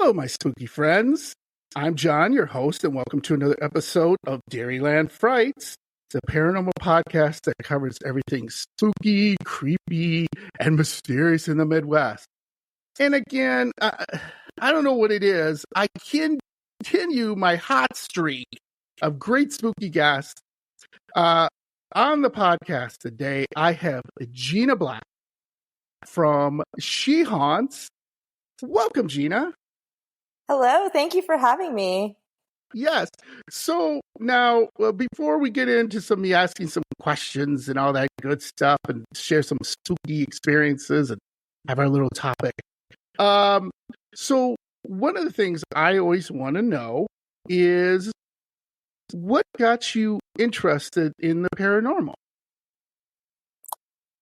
Hello, my spooky friends. I'm John, your host, and welcome to another episode of Dairyland Frights, the paranormal podcast that covers everything spooky, creepy, and mysterious in the Midwest. And again, I don't know what it is. I can continue my hot streak of great spooky guests. On the podcast today, I have Gina Black from She Haunts. Welcome, Gina. Hello, thank you for having me. Yes. So now, before we get into me asking some questions and all that good stuff and share some spooky experiences and have our little topic. So one of the things I always want to know is what got you interested in the paranormal?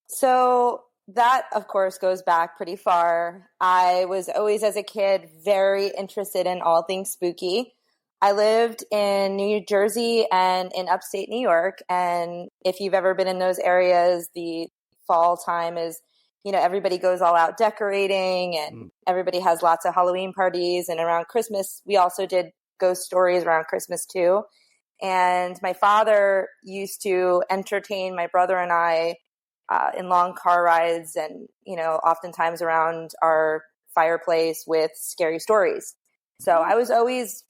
So that, of course, goes back pretty far. I was always, as a kid, very interested in all things spooky. I lived in New Jersey and in upstate New York. And if you've ever been in those areas, the fall time is, everybody goes all out decorating and everybody has lots of Halloween parties. And around Christmas, we also did ghost stories around Christmas too. And my father used to entertain my brother and I in long car rides and, oftentimes around our fireplace with scary stories. So I was always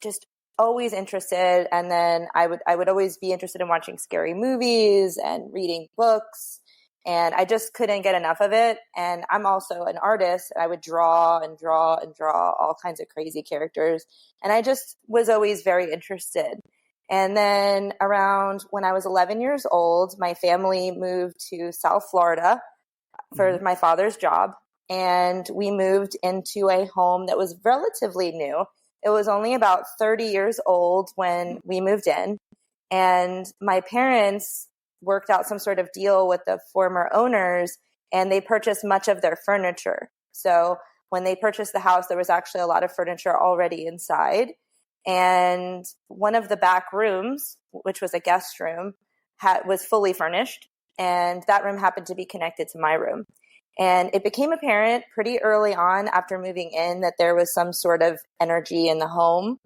interested. And then I would always be interested in watching scary movies and reading books. And I just couldn't get enough of it. And I'm also an artist. I would draw and draw and draw all kinds of crazy characters. And I just was always very interested. And then around when I was 11 years old, my family moved to South Florida for my father's job. And we moved into a home that was relatively new. It was only about 30 years old when we moved in. And my parents worked out some sort of deal with the former owners, and they purchased much of their furniture. So when they purchased the house, there was actually a lot of furniture already inside. And one of the back rooms, which was a guest room, was fully furnished. And that room happened to be connected to my room. And it became apparent pretty early on after moving in that there was some sort of energy in the home.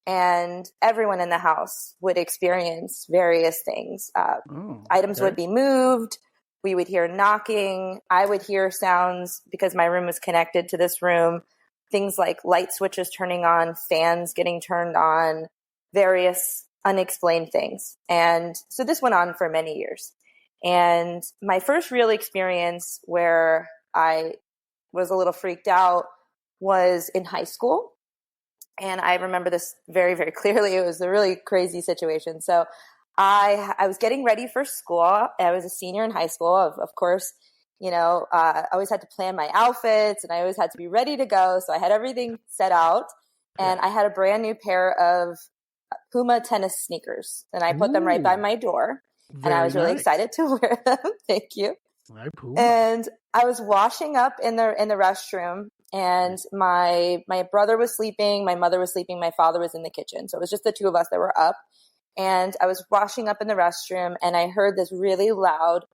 And everyone in the house would experience various things. Items would be moved. We would hear knocking. I would hear sounds because my room was connected to this room. Things like light switches turning on, fans getting turned on, various unexplained things. And so this went on for many years. And my first real experience where I was a little freaked out was in high school. And I remember this very, very clearly. It was a really crazy situation. So I was getting ready for school. I was a senior in high school, of course. I always had to plan my outfits and I always had to be ready to go. So I had everything set out and I had a brand new pair of Puma tennis sneakers and I put them right by my door and I was really excited to wear them. Thank you. And I was washing up in the restroom and my brother was sleeping. My mother was sleeping. My father was in the kitchen. So it was just the two of us that were up and I was washing up in the restroom and I heard this really loud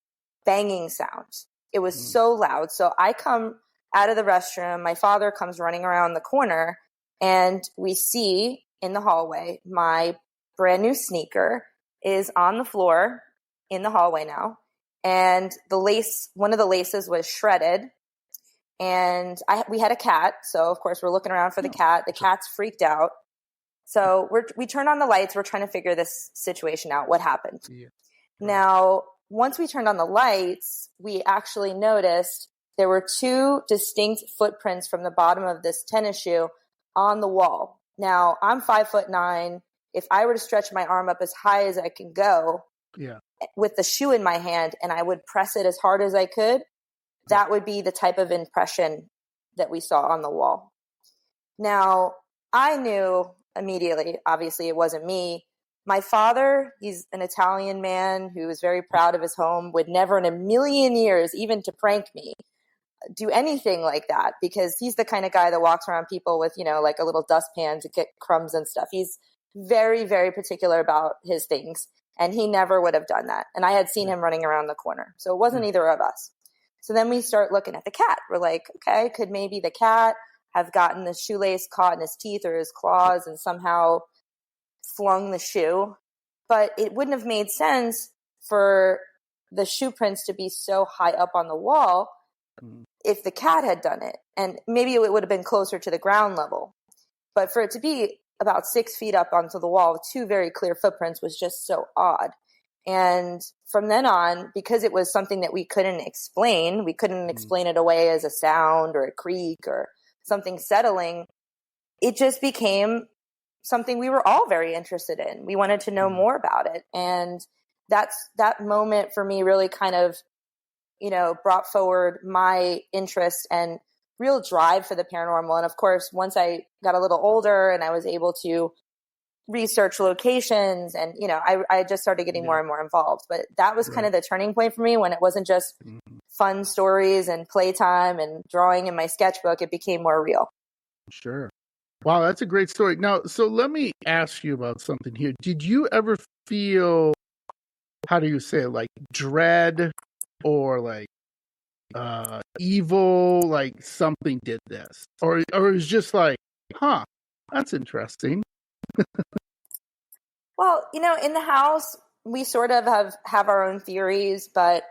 banging sound. It was so loud. So I come out of the restroom. My father comes running around the corner and we see in the hallway, my brand new sneaker is on the floor in the hallway now. And one of the laces was shredded. And we had a cat. So of course we're looking around for the cat. The cat's freaked out. So we turn on the lights. We're trying to figure this situation out. What happened? Yeah. Now, once we turned on the lights, we actually noticed there were two distinct footprints from the bottom of this tennis shoe on the wall. Now, I'm 5'9". If I were to stretch my arm up as high as I can go with the shoe in my hand and I would press it as hard as I could, that would be the type of impression that we saw on the wall. Now, I knew immediately, obviously it wasn't me. My father, he's an Italian man who is very proud of his home, would never in a million years, even to prank me, do anything like that because he's the kind of guy that walks around people with, like a little dustpan to get crumbs and stuff. He's very, very particular about his things and he never would have done that. And I had seen him running around the corner. So it wasn't either of us. So then we start looking at the cat. We're like, okay, could maybe the cat have gotten the shoelace caught in his teeth or his claws and somehow flung the shoe. But it wouldn't have made sense for the shoe prints to be so high up on the wall if the cat had done it. And maybe it would have been closer to the ground level. But for it to be about 6 feet up onto the wall with 2 very clear footprints was just so odd. And from then on, because it was something that we couldn't explain it away as a sound or a creak or something settling, it just became something we were all very interested in. We wanted to know more about it. And that moment for me really kind of, brought forward my interest and real drive for the paranormal. And of course, once I got a little older and I was able to research locations and, I just started getting more and more involved. But that was kind of the turning point for me when it wasn't just fun stories and playtime and drawing in my sketchbook. It became more real. Sure. Wow, that's a great story. Now, so let me ask you about something here. Did you ever feel, how do you say it, like dread or like evil, like something did this? Or it's just like, that's interesting. Well, in the house, we sort of have our own theories, but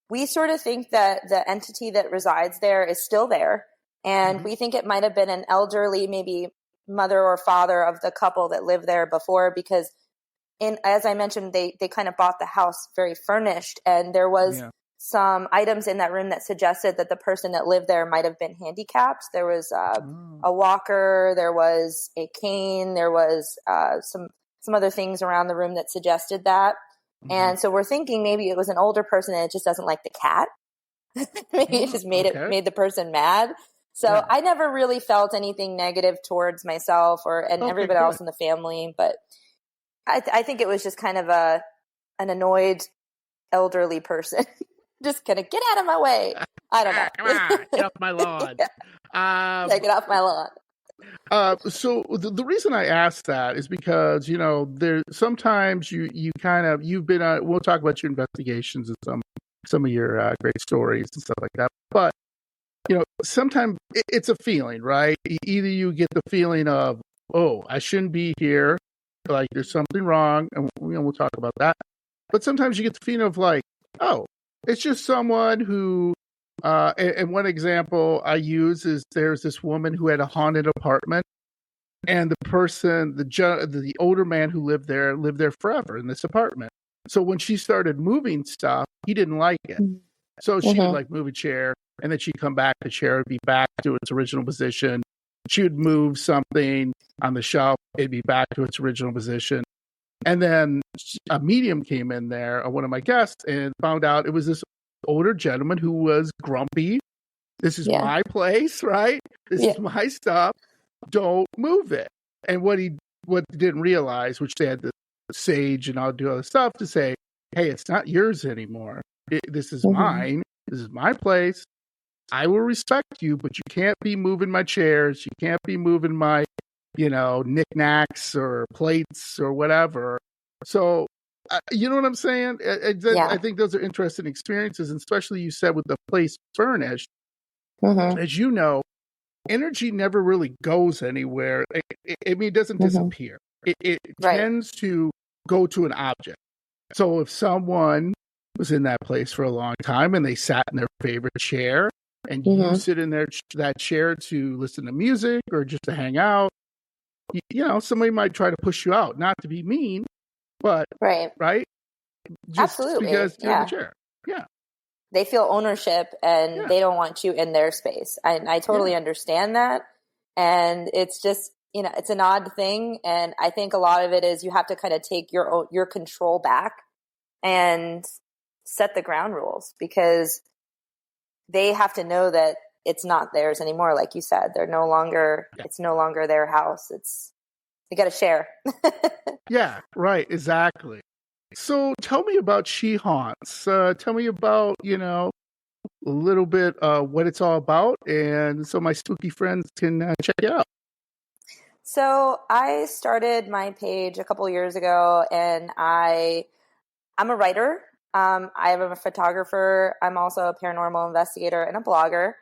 we sort of think that the entity that resides there is still there. And we think it might have been an elderly, maybe mother or father of the couple that lived there before, because as I mentioned, they kind of bought the house very furnished. And there was some items in that room that suggested that the person that lived there might have been handicapped. There was a walker, there was a cane, there was some other things around the room that suggested that. And so we're thinking maybe it was an older person and it just doesn't like the cat. Maybe it just made the person mad. So I never really felt anything negative towards myself and everybody else in the family. But I think it was just kind of an annoyed elderly person. Just kind of get out of my way. I don't know. Come on, get off my lawn. Get off my lawn. So the reason I asked that is because, there sometimes you've been on, we'll talk about your investigations and some of your great stories and stuff like that. But, sometimes it's a feeling, right? Either you get the feeling of, oh, I shouldn't be here, like there's something wrong, and we'll talk about that. But sometimes you get the feeling of like, oh, it's just someone who, and one example I use is there's this woman who had a haunted apartment, and the person, the older man who lived there forever in this apartment. So when she started moving stuff, he didn't like it. So she would like move a chair, and then she'd come back, the chair would be back to its original position. She would move something on the shelf, it'd be back to its original position. And then a medium came in there, one of my guests, and found out it was this older gentleman who was grumpy. This is my place, right? This is my stuff. Don't move it. And what he didn't realize, which they had the sage and all do other stuff to say, hey, it's not yours anymore. This is mine. This is my place. I will respect you, but you can't be moving my chairs. You can't be moving my, knickknacks or plates or whatever. So, you know what I'm saying? I think those are interesting experiences, and especially you said with the place furnished. As you know, energy never really goes anywhere. It doesn't disappear. It tends to go to an object. So if someone was in that place for a long time and they sat in their favorite chair, and you sit in that chair to listen to music or just to hang out, somebody might try to push you out, not to be mean, but right? Just absolutely, because you're in the chair. Yeah. They feel ownership and they don't want you in their space. I totally understand that. And it's just, it's an odd thing. And I think a lot of it is you have to kind of take your control back and set the ground rules, because they have to know that it's not theirs anymore. Like you said, they're no longer, it's no longer their house. They got to share. Yeah, right. Exactly. So tell me about She Haunts. Tell me about, a little bit what it's all about, and so my spooky friends can check it out. So I started my page a couple years ago, and I'm a writer. I am a photographer. I'm also a paranormal investigator and a blogger.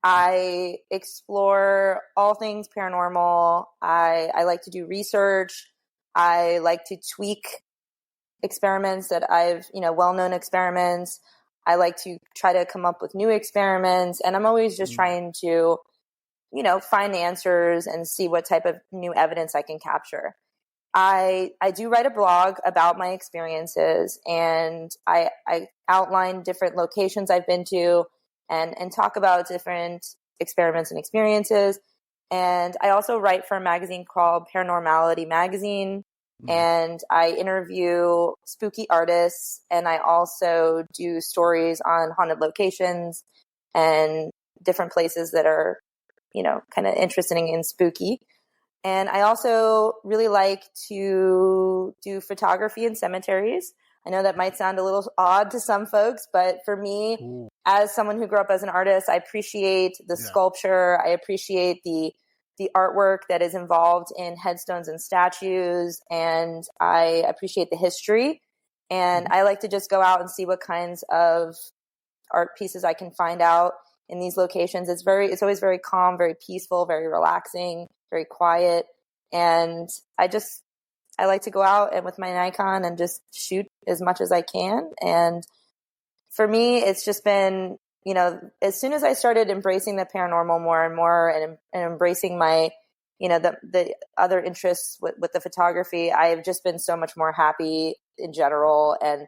I explore all things paranormal. I like to do research. I like to tweak experiments that well-known experiments. I like to try to come up with new experiments. And I'm always just trying to, find answers and see what type of new evidence I can capture. I do write a blog about my experiences, and I outline different locations I've been to and talk about different experiments and experiences. And I also write for a magazine called Paranormality Magazine, and I interview spooky artists, and I also do stories on haunted locations and different places that are, kind of interesting and spooky. And I also really like to do photography in cemeteries. I know that might sound a little odd to some folks, but for me, as someone who grew up as an artist, I appreciate the sculpture. I appreciate the artwork that is involved in headstones and statues, and I appreciate the history. And I like to just go out and see what kinds of art pieces I can find out in these locations. It's always very calm, very peaceful, very relaxing, very quiet. And I like to go out and with my Nikon and just shoot as much as I can. And for me, it's just been, as soon as I started embracing the paranormal more and more and embracing my, the other interests with the photography, I've just been so much more happy in general. And,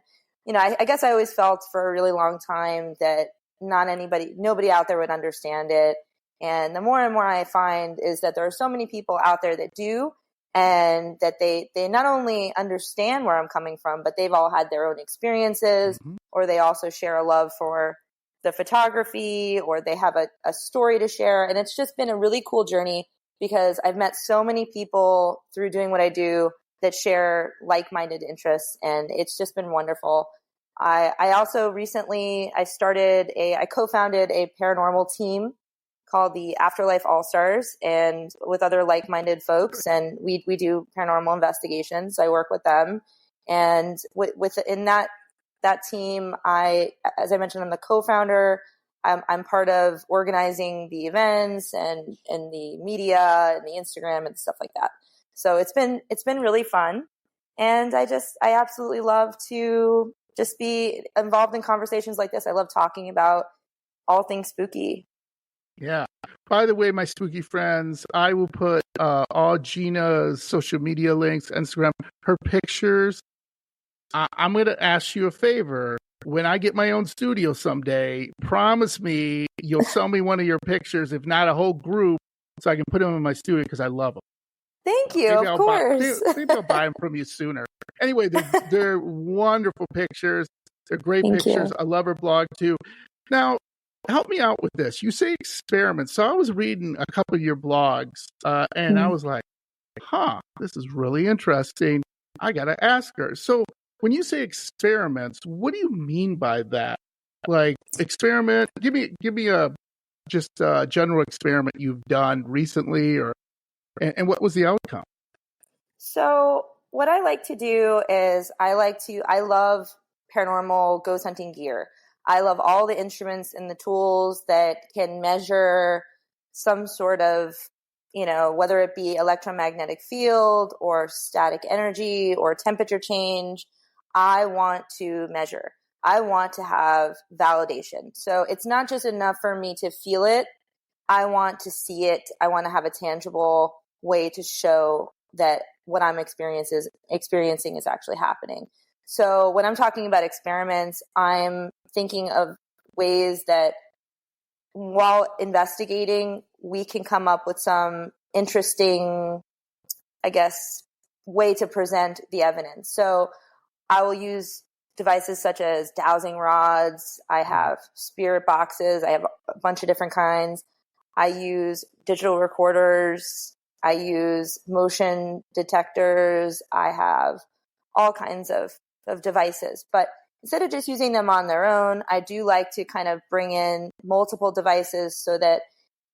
I guess I always felt for a really long time that nobody out there would understand it. And the more and more I find is that there are so many people out there that do, and that they not only understand where I'm coming from, but they've all had their own experiences, or they also share a love for the photography, or they have a story to share. And it's just been a really cool journey because I've met so many people through doing what I do that share like-minded interests, and it's just been wonderful. I also recently, I co-founded a paranormal team called the Afterlife All-Stars, and with other like-minded folks, and we do paranormal investigations. I work with them, and within that team, as I mentioned, I'm the co-founder. I'm part of organizing the events and the media and the Instagram and stuff like that. So it's been really fun, and I absolutely love to just be involved in conversations like this. I love talking about all things spooky. Yeah. By the way, my spooky friends, I will put all Gina's social media links, Instagram, her pictures. I'm going to ask you a favor. When I get my own studio someday, promise me you'll sell me one of your pictures, if not a whole group, so I can put them in my studio because I love them. Thank you. Of course. Maybe I'll buy them from you sooner. Anyway, they're wonderful pictures. They're great Thank pictures. you. I love her blog too. Now, help me out with this. You say experiments. So I was reading a couple of your blogs, and I was like, this is really interesting. I got to ask her. So when you say experiments, what do you mean by that? Like experiment, give me a general experiment you've done recently, and what was the outcome? So what I like to do is I love paranormal ghost hunting gear. I love all the instruments and the tools that can measure some sort of, whether it be electromagnetic field or static energy or temperature change. I want to measure. I want to have validation. So it's not just enough for me to feel it. I want to see it. I want to have a tangible way to show that what I'm experiencing is actually happening. So when I'm talking about experiments, I'm thinking of ways that while investigating, we can come up with some interesting, I guess, way to present the evidence. So I will use devices such as dowsing rods. I have spirit boxes. I have a bunch of different kinds. I use digital recorders. I use motion detectors. I have all kinds of devices. But instead of just using them on their own, I do like to kind of bring in multiple devices so that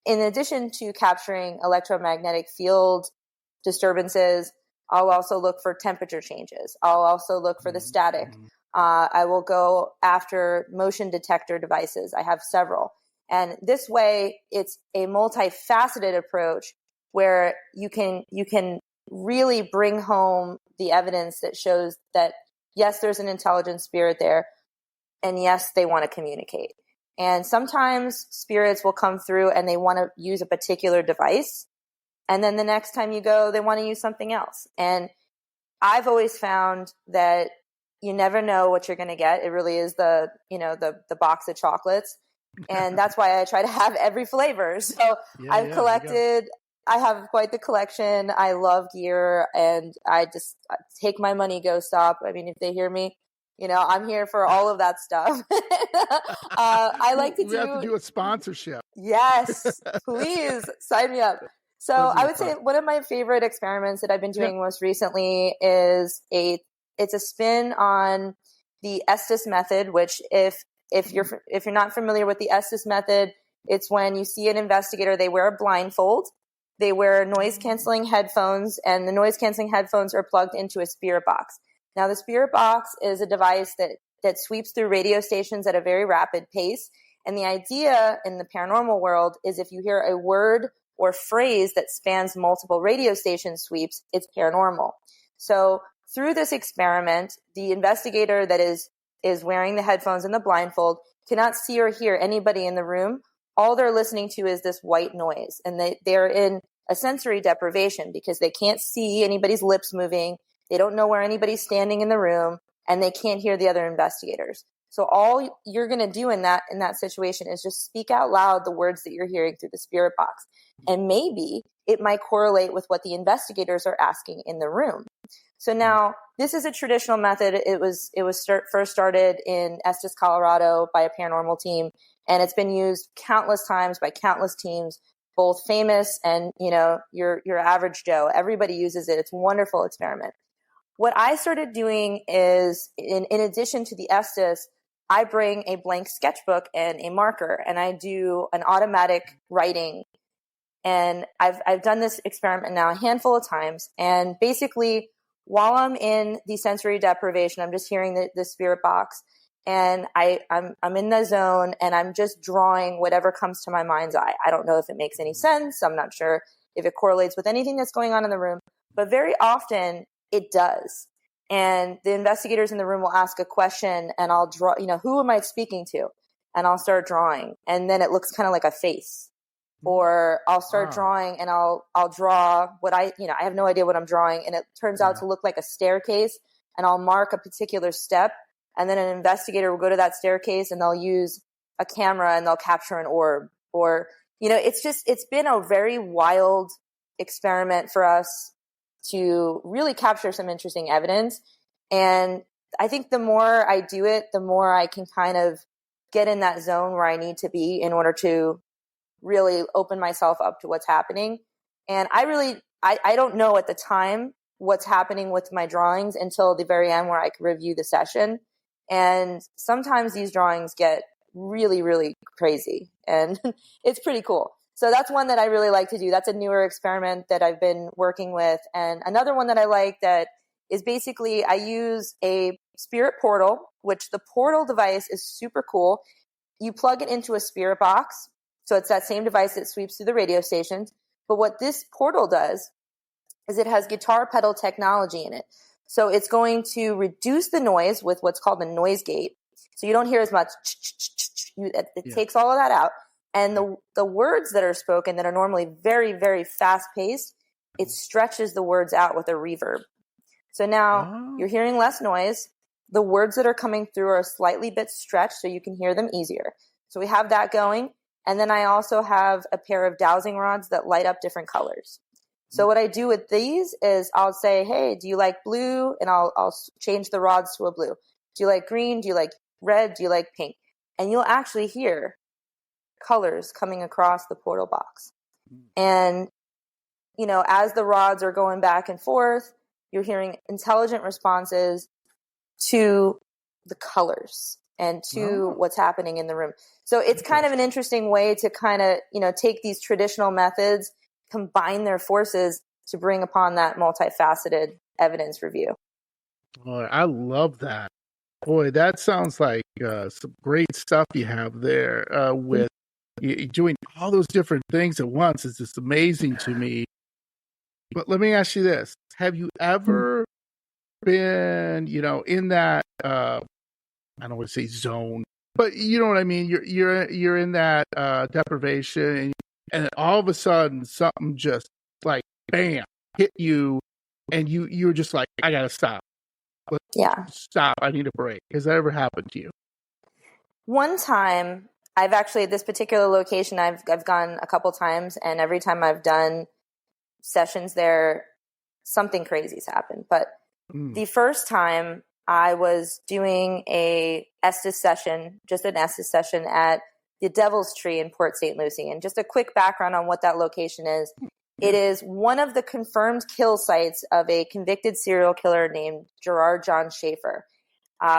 in addition to capturing electromagnetic field disturbances, I'll also look for temperature changes. I'll also look for the static. I will go after motion detector devices. I have several. And this way, it's a multifaceted approach where you can really bring home the evidence that shows that, yes, there's an intelligent spirit there, and yes, they want to communicate. And sometimes spirits will come through and they want to use a particular device. And then the next time you go, they want to use something else. And I've always found that you never know what you're going to get. It really is the box of chocolates. And that's why I try to have every flavor. So I have quite the collection. I love gear, and I take my money, go stop. I mean, if they hear me, I'm here for all of that stuff. I like to have to do a sponsorship. Yes, please sign me up. So I would say one of my favorite experiments that I've been doing most recently is it's a spin on the Estes method, which if you're not familiar with the Estes method, it's when you see an investigator, they wear a blindfold, they wear noise canceling headphones, and the noise canceling headphones are plugged into a spirit box. Now, the spirit box is a device that sweeps through radio stations at a very rapid pace. And the idea in the paranormal world is if you hear a word or phrase that spans multiple radio station sweeps, it's paranormal. So through this experiment, the investigator that is wearing the headphones and the blindfold cannot see or hear anybody in the room. All they're listening to is this white noise. And they're in a sensory deprivation because they can't see anybody's lips moving. They don't know where anybody's standing in the room, and they can't hear the other investigators. So all you're going to do in that situation is just speak out loud the words that you're hearing through the spirit box. And maybe it might correlate with what the investigators are asking in the room. So now this is a traditional method. It was first started in Estes, Colorado by a paranormal team, and it's been used countless times by countless teams, both famous and, your average Joe. Everybody uses it. It's a wonderful experiment. What I started doing is, in addition to the Estes, I bring a blank sketchbook and a marker, and I do an automatic writing. And I've done this experiment now a handful of times. And basically, while I'm in the sensory deprivation, I'm just hearing the spirit box, and I'm in the zone, and I'm just drawing whatever comes to my mind's eye. I don't know if it makes any sense. I'm not sure if it correlates with anything that's going on in the room, but very often it does. And the investigators in the room will ask a question, and I'll draw, who am I speaking to? And I'll start drawing, and then it looks kind of like a face. Or I'll start drawing, and I'll draw what I have no idea what I'm drawing, and it turns out to look like a staircase, and I'll mark a particular step, and then an investigator will go to that staircase, and they'll use a camera, and they'll capture an orb. Or, it's been a very wild experiment for us to really capture some interesting evidence. And I think the more I do it, the more I can kind of get in that zone where I need to be in order to really open myself up to what's happening. And I don't know at the time what's happening with my drawings until the very end where I can review the session. And sometimes these drawings get really, really crazy, and it's pretty cool. So that's one that I really like to do. That's a newer experiment that I've been working with. And another one that I like that is basically I use a spirit portal, which the portal device is super cool. You plug it into a spirit box. So it's that same device that sweeps through the radio stations. But what this portal does is it has guitar pedal technology in it. So it's going to reduce the noise with what's called the noise gate. So you don't hear as much. It takes all of that out. And the words that are spoken that are normally very, very fast paced, it stretches the words out with a reverb. So now you're hearing less noise. The words that are coming through are a slightly bit stretched so you can hear them easier. So we have that going. And then I also have a pair of dowsing rods that light up different colors. So what I do with these is I'll say, hey, do you like blue? And I'll change the rods to a blue. Do you like green? Do you like red? Do you like pink? And you'll actually hear colors coming across the portal box. And, as the rods are going back and forth, you're hearing intelligent responses to the colors and to what's happening in the room. So it's kind of an interesting way to kind of, take these traditional methods, combine their forces to bring upon that multifaceted evidence review. Boy, I love that. Boy, that sounds like some great stuff you have there with doing all those different things at once is just amazing to me. But let me ask you this: have you ever been, in that I don't want to say zone, but you know what I mean? You're in that deprivation, and all of a sudden something just like bam hit you, and you're just like, I gotta stop. Yeah. Stop. I need a break. Has that ever happened to you? One time, I've actually at this particular location, I've gone a couple times, and every time I've done sessions there, something crazy's happened. But the first time I was doing a Estes session, just an Estes session at the Devil's Tree in Port St. Lucie. And just a quick background on what that location is. It is one of the confirmed kill sites of a convicted serial killer named Gerard John Schaefer.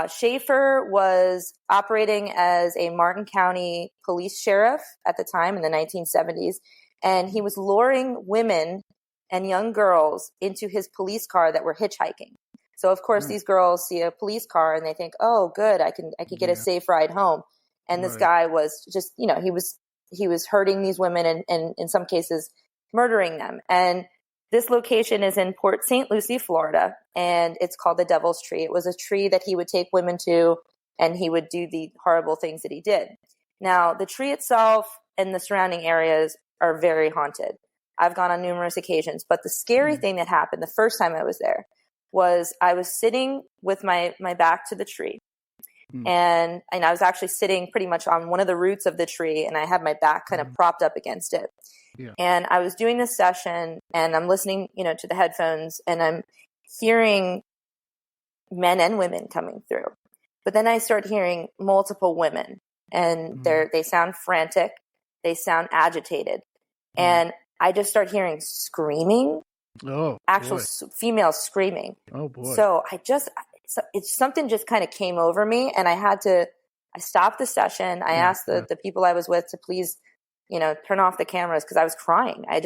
Schaefer was operating as a Martin County police sheriff at the time in the 1970s, and he was luring women and young girls into his police car that were hitchhiking. So of course these girls see a police car and they think, "Oh, good, I can get a safe ride home." And this guy was just, he was hurting these women and in some cases murdering them. And this location is in Port St. Lucie, Florida, and it's called the Devil's Tree. It was a tree that he would take women to, and he would do the horrible things that he did. Now, the tree itself and the surrounding areas are very haunted. I've gone on numerous occasions, but the scary thing that happened the first time I was there was I was sitting with my back to the tree, and I was actually sitting pretty much on one of the roots of the tree, and I had my back kind of propped up against it. Yeah. And I was doing this session, and I'm listening, to the headphones, and I'm hearing men and women coming through. But then I start hearing multiple women, and they sound frantic, they sound agitated, and I just start hearing screaming. Oh, actual females screaming. Oh boy! So it's something just kind of came over me, and I stopped the session. I asked the people I was with to please, turn off the cameras because I was crying. I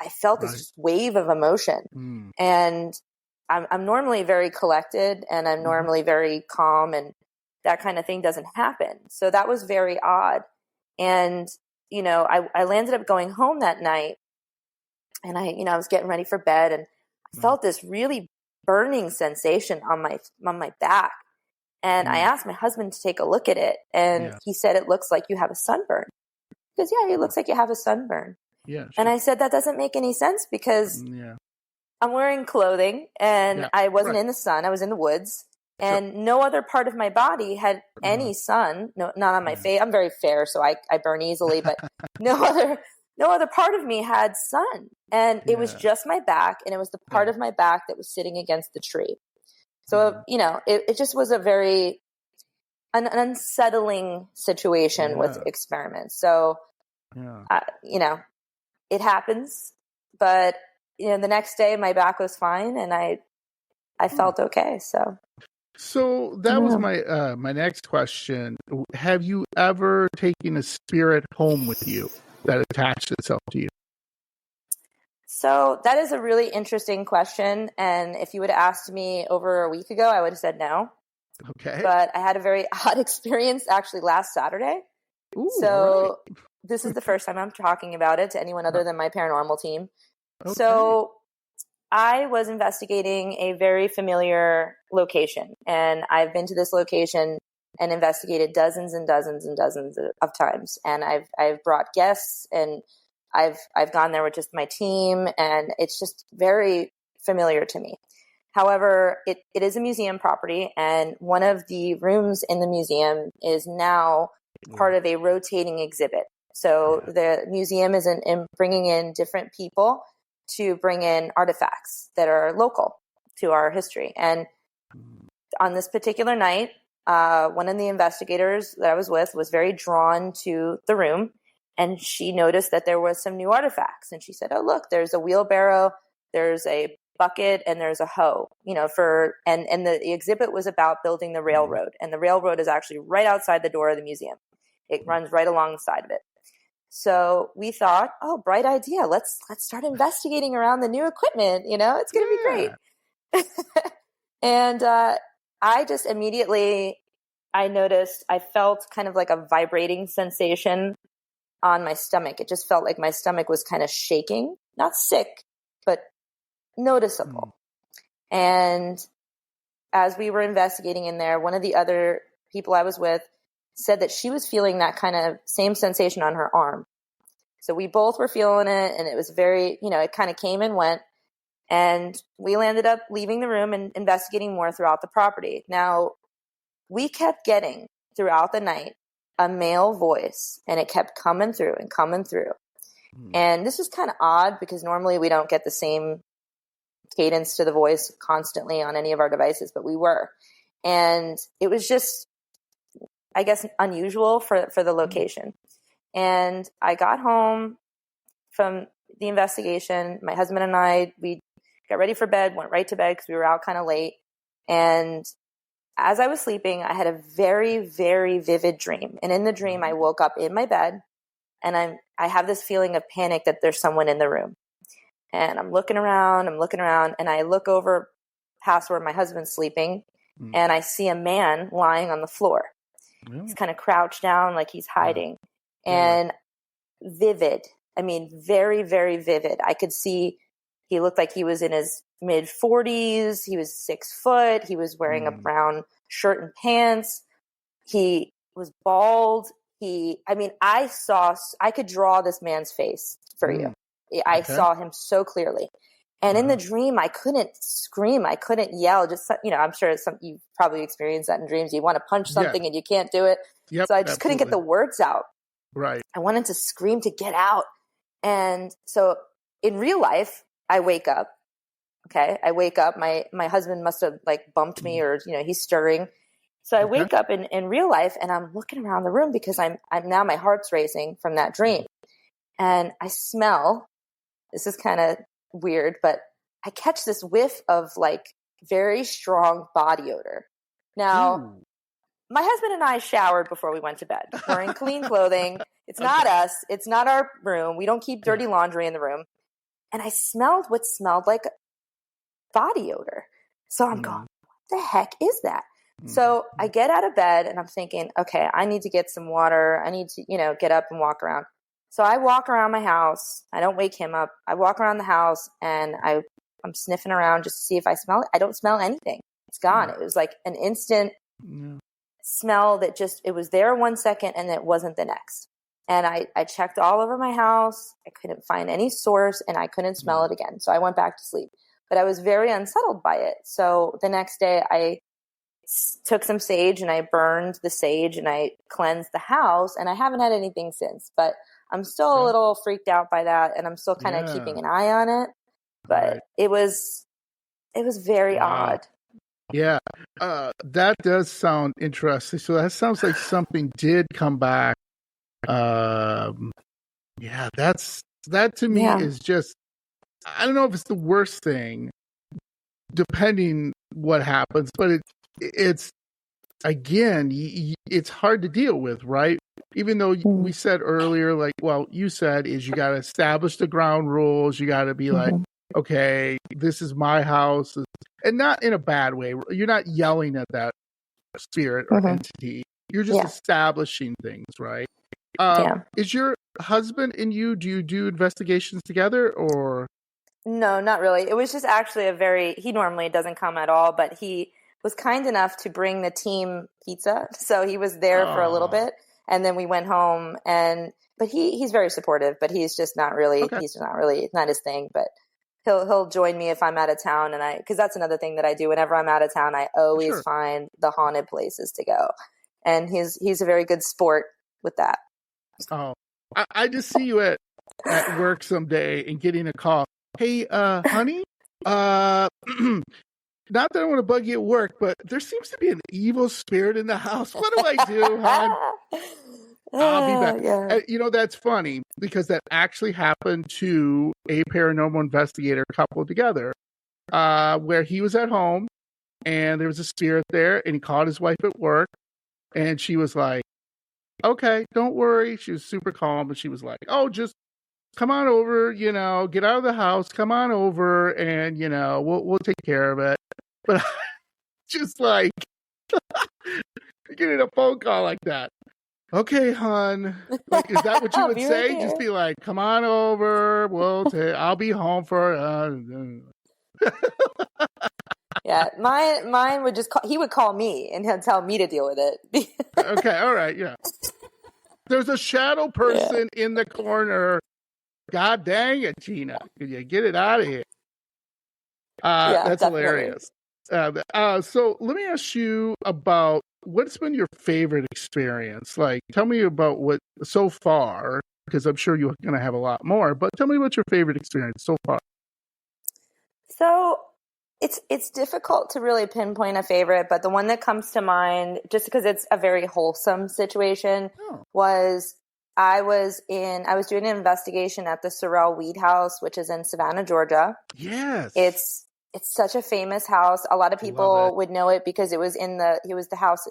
felt this wave of emotion, and I'm normally very collected, and I'm normally very calm, and that kind of thing doesn't happen. So that was very odd, and I landed up going home that night. And I was getting ready for bed, and I felt this really burning sensation on my back. And I asked my husband to take a look at it, and he said, "It looks like you have a sunburn." He goes, "Yeah, it looks like you have a sunburn." Yeah. Sure. And I said, "That doesn't make any sense because I'm wearing clothing, and I wasn't in the sun. I was in the woods, and no other part of my body had any sun. No, not on my face. I'm very fair, so I burn easily, but no other part of me had sun. And it was just my back, and it was the part of my back that was sitting against the tree. So, it just was an unsettling situation with experiments. So, it happens. But, the next day my back was fine, and I felt okay. So that was my next question. Have you ever taken a spirit home with you that attached itself to you? So that is a really interesting question. And if you would have asked me over a week ago, I would have said no. Okay. But I had a very odd experience actually last Saturday. Ooh, so this is the first time I'm talking about it to anyone other than my paranormal team. Okay. So I was investigating a very familiar location, and I've been to this location and investigated dozens and dozens and dozens of times. And I've brought guests, and I've gone there with just my team, and it's just very familiar to me. However, it is a museum property, and one of the rooms in the museum is now part of a rotating exhibit. So the museum is bringing in different people to bring in artifacts that are local to our history. And on this particular night, one of the investigators that I was with was very drawn to the room, and she noticed that there was some new artifacts. And she said, "Oh, look, there's a wheelbarrow, there's a bucket, and there's a hoe." And the exhibit was about building the railroad. And the railroad is actually right outside the door of the museum. It runs right alongside of it. So we thought, oh, bright idea. Let's start investigating around the new equipment. It's going to be great. And I just immediately, I felt kind of like a vibrating sensation on my stomach. It just felt like my stomach was kind of shaking, not sick, but noticeable. And as we were investigating in there, one of the other people I was with said that she was feeling that kind of same sensation on her arm. So we both were feeling it, and it was very, it kind of came and went. And we landed up leaving the room and investigating more throughout the property. Now, we kept getting throughout the night a male voice, and it kept coming through and coming through. And this was kind of odd because normally we don't get the same cadence to the voice constantly on any of our devices, but we were. And it was just, I guess, unusual for the location. And I got home from the investigation. My husband and I, we got ready for bed, went right to bed because we were out kind of late. And as I was sleeping, I had a very, very vivid dream. And in the dream, I woke up in my bed, and I have this feeling of panic that there's someone in the room. And I'm looking around, and I look over past where my husband's sleeping, and I see a man lying on the floor. Really? He's kind of crouched down like he's hiding. And vivid. I mean, very, very vivid. I could see he looked like he was in his mid 40s. He was 6 foot. He was wearing a brown shirt and pants. He was bald. I could draw this man's face for you. I saw him so clearly. And in the dream, I couldn't scream. I couldn't yell. Just, I'm sure you probably experienced that in dreams. You want to punch something and you can't do it. Yep, so I just couldn't get the words out. Right. I wanted to scream to get out. And so in real life, I wake up. Okay. I wake up. My husband must have bumped me, or, he's stirring. So I wake up in real life, and I'm looking around the room because I'm now, my heart's racing from that dream. And I smell, this is kind of weird, but I catch this whiff of very strong body odor. Now, my husband and I showered before we went to bed. We're in clean clothing. It's not us. It's not our room. We don't keep dirty laundry in the room. And I smelled what smelled like body odor. So I'm going, what the heck is that? So I get out of bed, and I'm thinking, okay, I need to get some water. I need to, get up and walk around. So I walk around my house. I don't wake him up. I walk around the house, and I'm sniffing around just to see if I smell it. I don't smell anything. It's gone. It was like an instant smell that it was there 1 second and it wasn't the next. And I checked all over my house. I couldn't find any source, and I couldn't smell it again. So I went back to sleep, but I was very unsettled by it. So the next day I took some sage, and I burned the sage, and I cleansed the house, and I haven't had anything since, but I'm still a little freaked out by that. And I'm still kind of keeping an eye on it, but it was very odd. Yeah. That does sound interesting. So that sounds like something did come back. That to me is just, I don't know if it's the worst thing, depending what happens, but it's again, it's hard to deal with, right? Even though we said earlier, you said is you got to establish the ground rules. You got to be like, okay, this is my house, and not in a bad way. You're not yelling at that spirit or entity. You're just establishing things, right? Is your husband and you, do you do investigations together, or? No, not really. It was just actually he normally doesn't come at all, but he was kind enough to bring the team pizza. So he was there for a little bit, and then we went home, but he's very supportive, but he's just not really, it's not his thing, but he'll join me if I'm out of town. And cause that's another thing that I do whenever I'm out of town, I always find the haunted places to go. And he's a very good sport with that. Oh, I just see you at work someday and getting a call. Hey, honey, not that I want to bug you at work, but there seems to be an evil spirit in the house. What do I do, hon? I'll be back. Yeah. That's funny because that actually happened to a paranormal investigator couple together, where he was at home and there was a spirit there, and he called his wife at work, and she was like, okay, don't worry. She was super calm, but she was like, oh, just come on over, get out of the house, come on over, and, we'll take care of it. But just getting a phone call like that. okay, hon. Like, is that what you I'll would be right say? there. Just be like, come on over. I'll be home for. Yeah, mine would just he would call me and he'll tell me to deal with it. Okay, all right, yeah. There's a shadow person in the corner. God dang it, Gina. Can you get it out of here? Yeah, That's definitely. hilarious. So let me ask you about what's been your favorite experience? Like, tell me about what so far, because I'm sure you're going to have a lot more, but tell me about your favorite experience so far. So it's difficult to really pinpoint a favorite, but the one that comes to mind, just because it's a very wholesome situation, was I was doing an investigation at the Sorrel Weed House, which is in Savannah, Georgia. Yes. It's such a famous house. A lot of people would know it because it was the house.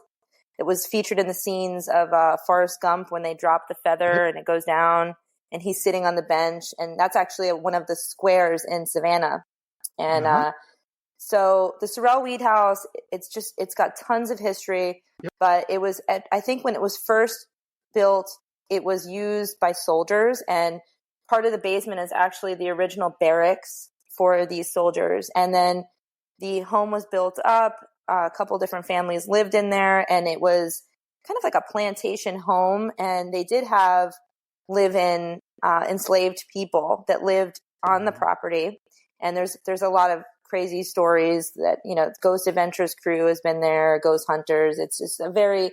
It was featured in the scenes of Forrest Gump when they drop the feather and it goes down and he's sitting on the bench. And that's actually one of the squares in Savannah. And so the Sorrel Weed House, it's got tons of history, but it was, I think when it was first built, it was used by soldiers, and part of the basement is actually the original barracks for these soldiers. And then the home was built up. A couple different families lived in there, and it was kind of like a plantation home. And they did have live-in enslaved people that lived on the property. And there's a lot of crazy stories that, Ghost Adventures crew has been there, Ghost Hunters. It's just a very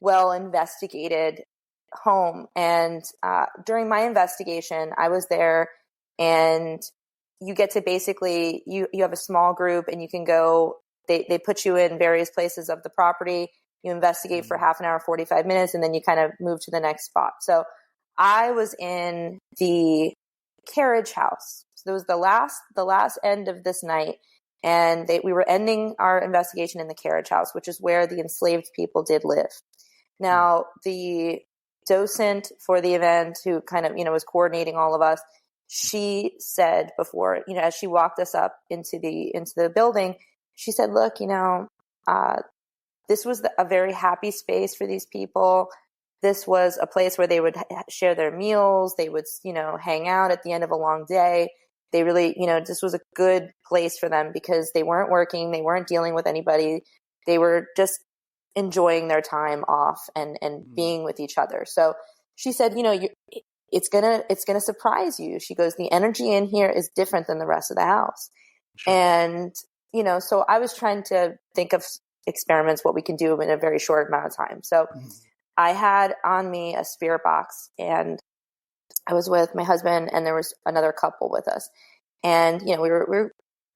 well investigated home. And during my investigation, I was there, and you get to basically, you have a small group and you can go, they put you in various places of the property. You investigate for half an hour, 45 minutes, and then you kind of move to the next spot. So I was in the carriage house. So it was the last end of this night. And we were ending our investigation in the carriage house, which is where the enslaved people did live. Now, the docent for the event, who kind of, was coordinating all of us, she said before, as she walked us up into the building, she said, look, this was a very happy space for these people. This was a place where they would share their meals. They would, hang out at the end of a long day. They really, this was a good place for them because they weren't working. They weren't dealing with anybody. They were just enjoying their time off and being with each other. So she said, it's gonna surprise you. She goes, the energy in here is different than the rest of the house. Sure. And, so I was trying to think of experiments, what we can do in a very short amount of time. So I had on me a spirit box, and I was with my husband, and there was another couple with us. And, we weren't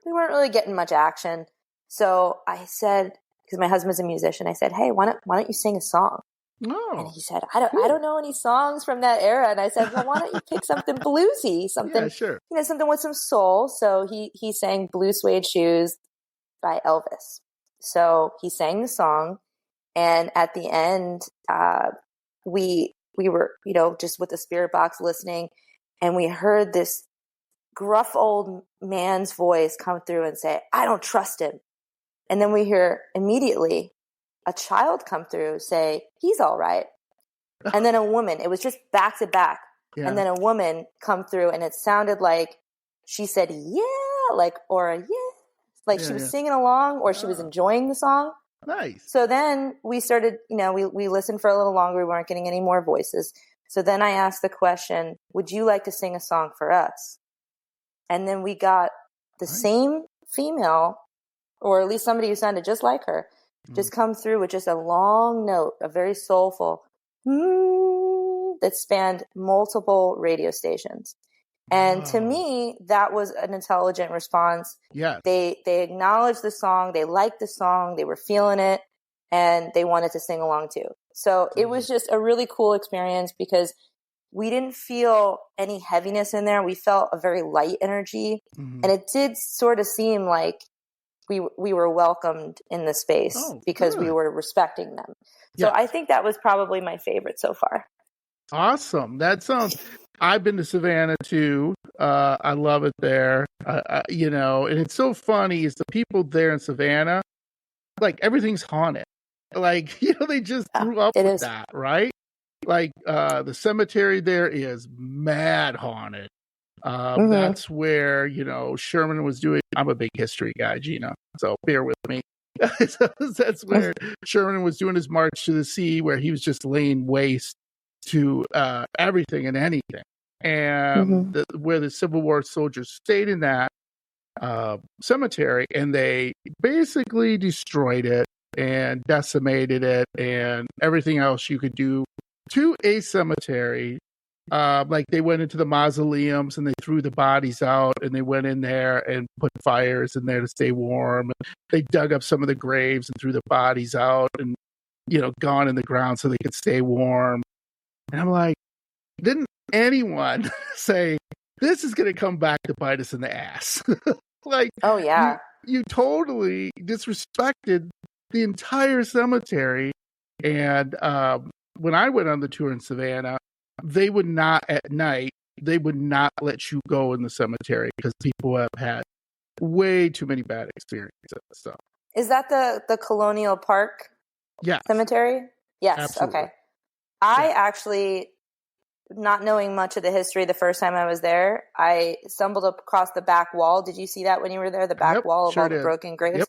really getting much action. So I said, because my husband's a musician, I said, hey, why don't you sing a song? Oh, and he said, I don't know any songs from that era. And I said, well, why don't you pick something bluesy, something, something with some soul. So he sang Blue Suede Shoes by Elvis. So he sang the song. And at the end, we were, just with the spirit box listening, and we heard this gruff old man's voice come through and say, I don't trust him. And then we hear immediately a child come through, say, he's all right. And then a woman, it was just back to back. Yeah. And then a woman come through, and it sounded like she said, yeah, like, or yeah, like she was singing along, or she was enjoying the song. Nice. So then we started, we listened for a little longer. We weren't getting any more voices. So then I asked the question, would you like to sing a song for us? And then we got the same female, or at least somebody who sounded just like her, just come through with just a long note, a very soulful that spanned multiple radio stations. And to me, that was an intelligent response. Yes. They acknowledged the song, they liked the song, they were feeling it, and they wanted to sing along too. So it was just a really cool experience because we didn't feel any heaviness in there. We felt a very light energy. And it did sort of seem like we were welcomed in the space because we were respecting them. So I think that was probably my favorite so far. Awesome. That sounds, I've been to Savannah too. I love it there. And it's so funny is the people there in Savannah, like everything's haunted. Like, they just grew up with that, right? Like the cemetery there is mad haunted. That's where, Sherman was doing. I'm a big history guy, Gina, so bear with me. That's where Sherman was doing his march to the sea, where he was just laying waste to everything and anything. And where the Civil War soldiers stayed in that cemetery, and they basically destroyed it and decimated it and everything else you could do to a cemetery. Like they went into the mausoleums and they threw the bodies out, and they went in there and put fires in there to stay warm. They dug up some of the graves and threw the bodies out and, gone in the ground so they could stay warm. And I'm like, didn't anyone say this is going to come back to bite us in the ass? Like, oh yeah, you totally disrespected the entire cemetery. And when I went on the tour in Savannah, they would not at night. They would not let you go in the cemetery because people have had way too many bad experiences. So, is that the Colonial Park cemetery? Yes. Absolutely. Okay. I actually, not knowing much of the history, the first time I was there, I stumbled across the back wall. Did you see that when you were there? The back wall of all the broken graves.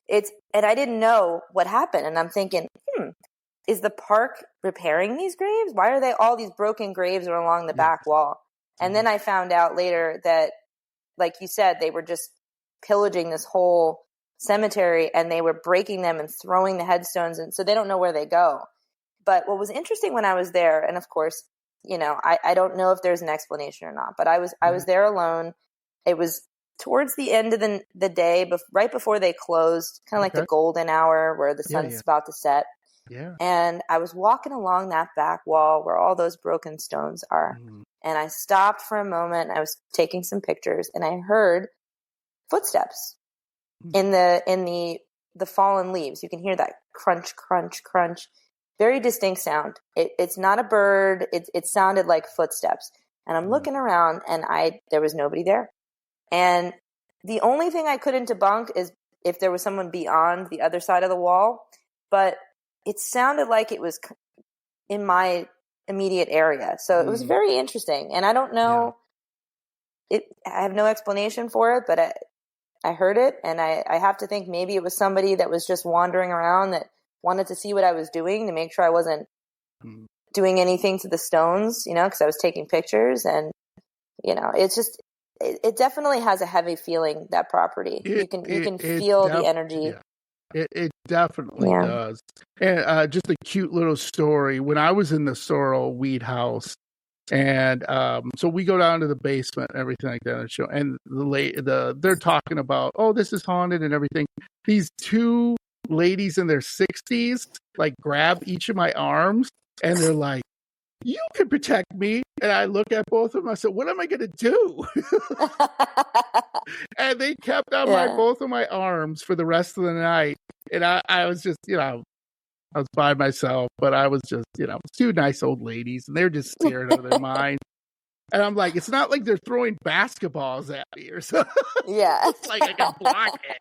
Yep. And I didn't know what happened, and I'm thinking, is the park repairing these graves? Why are all these broken graves are along the back wall? And then I found out later that, like you said, they were just pillaging this whole cemetery, and they were breaking them and throwing the headstones, and so they don't know where they go. But what was interesting when I was there, and of course, I don't know if there's an explanation or not, but I was there alone. It was towards the end of the day, right before they closed, kind of like the golden hour where the sun's about to set. Yeah. And I was walking along that back wall where all those broken stones are. And I stopped for a moment. I was taking some pictures, and I heard footsteps in the fallen leaves. You can hear that crunch, crunch, crunch. Very distinct sound. It's not a bird. It sounded like footsteps. And I'm looking around, and there was nobody there. And the only thing I couldn't debunk is if there was someone beyond the other side of the wall. But it sounded like it was in my immediate area. So it was very interesting. And I don't know. I have no explanation for it, but I heard it. And I have to think maybe it was somebody that was just wandering around that wanted to see what I was doing to make sure I wasn't doing anything to the stones, because I was taking pictures. And, it's just, it definitely has a heavy feeling, that property. You can feel the energy. Yeah. It definitely does. And just a cute little story. When I was in the Sorrel Weed House, and so we go down to the basement and everything like that, and they're talking about, oh, this is haunted and everything. These two ladies in their 60s like grab each of my arms, and they're like, you can protect me. And I look at both of them. I said, what am I going to do? And they kept on both of my arms for the rest of the night. And I was just, I was by myself, but I was just, two nice old ladies, and they're just staring out of their mind. And I'm like, it's not like they're throwing basketballs at me or something. Yeah. It's like I can block it.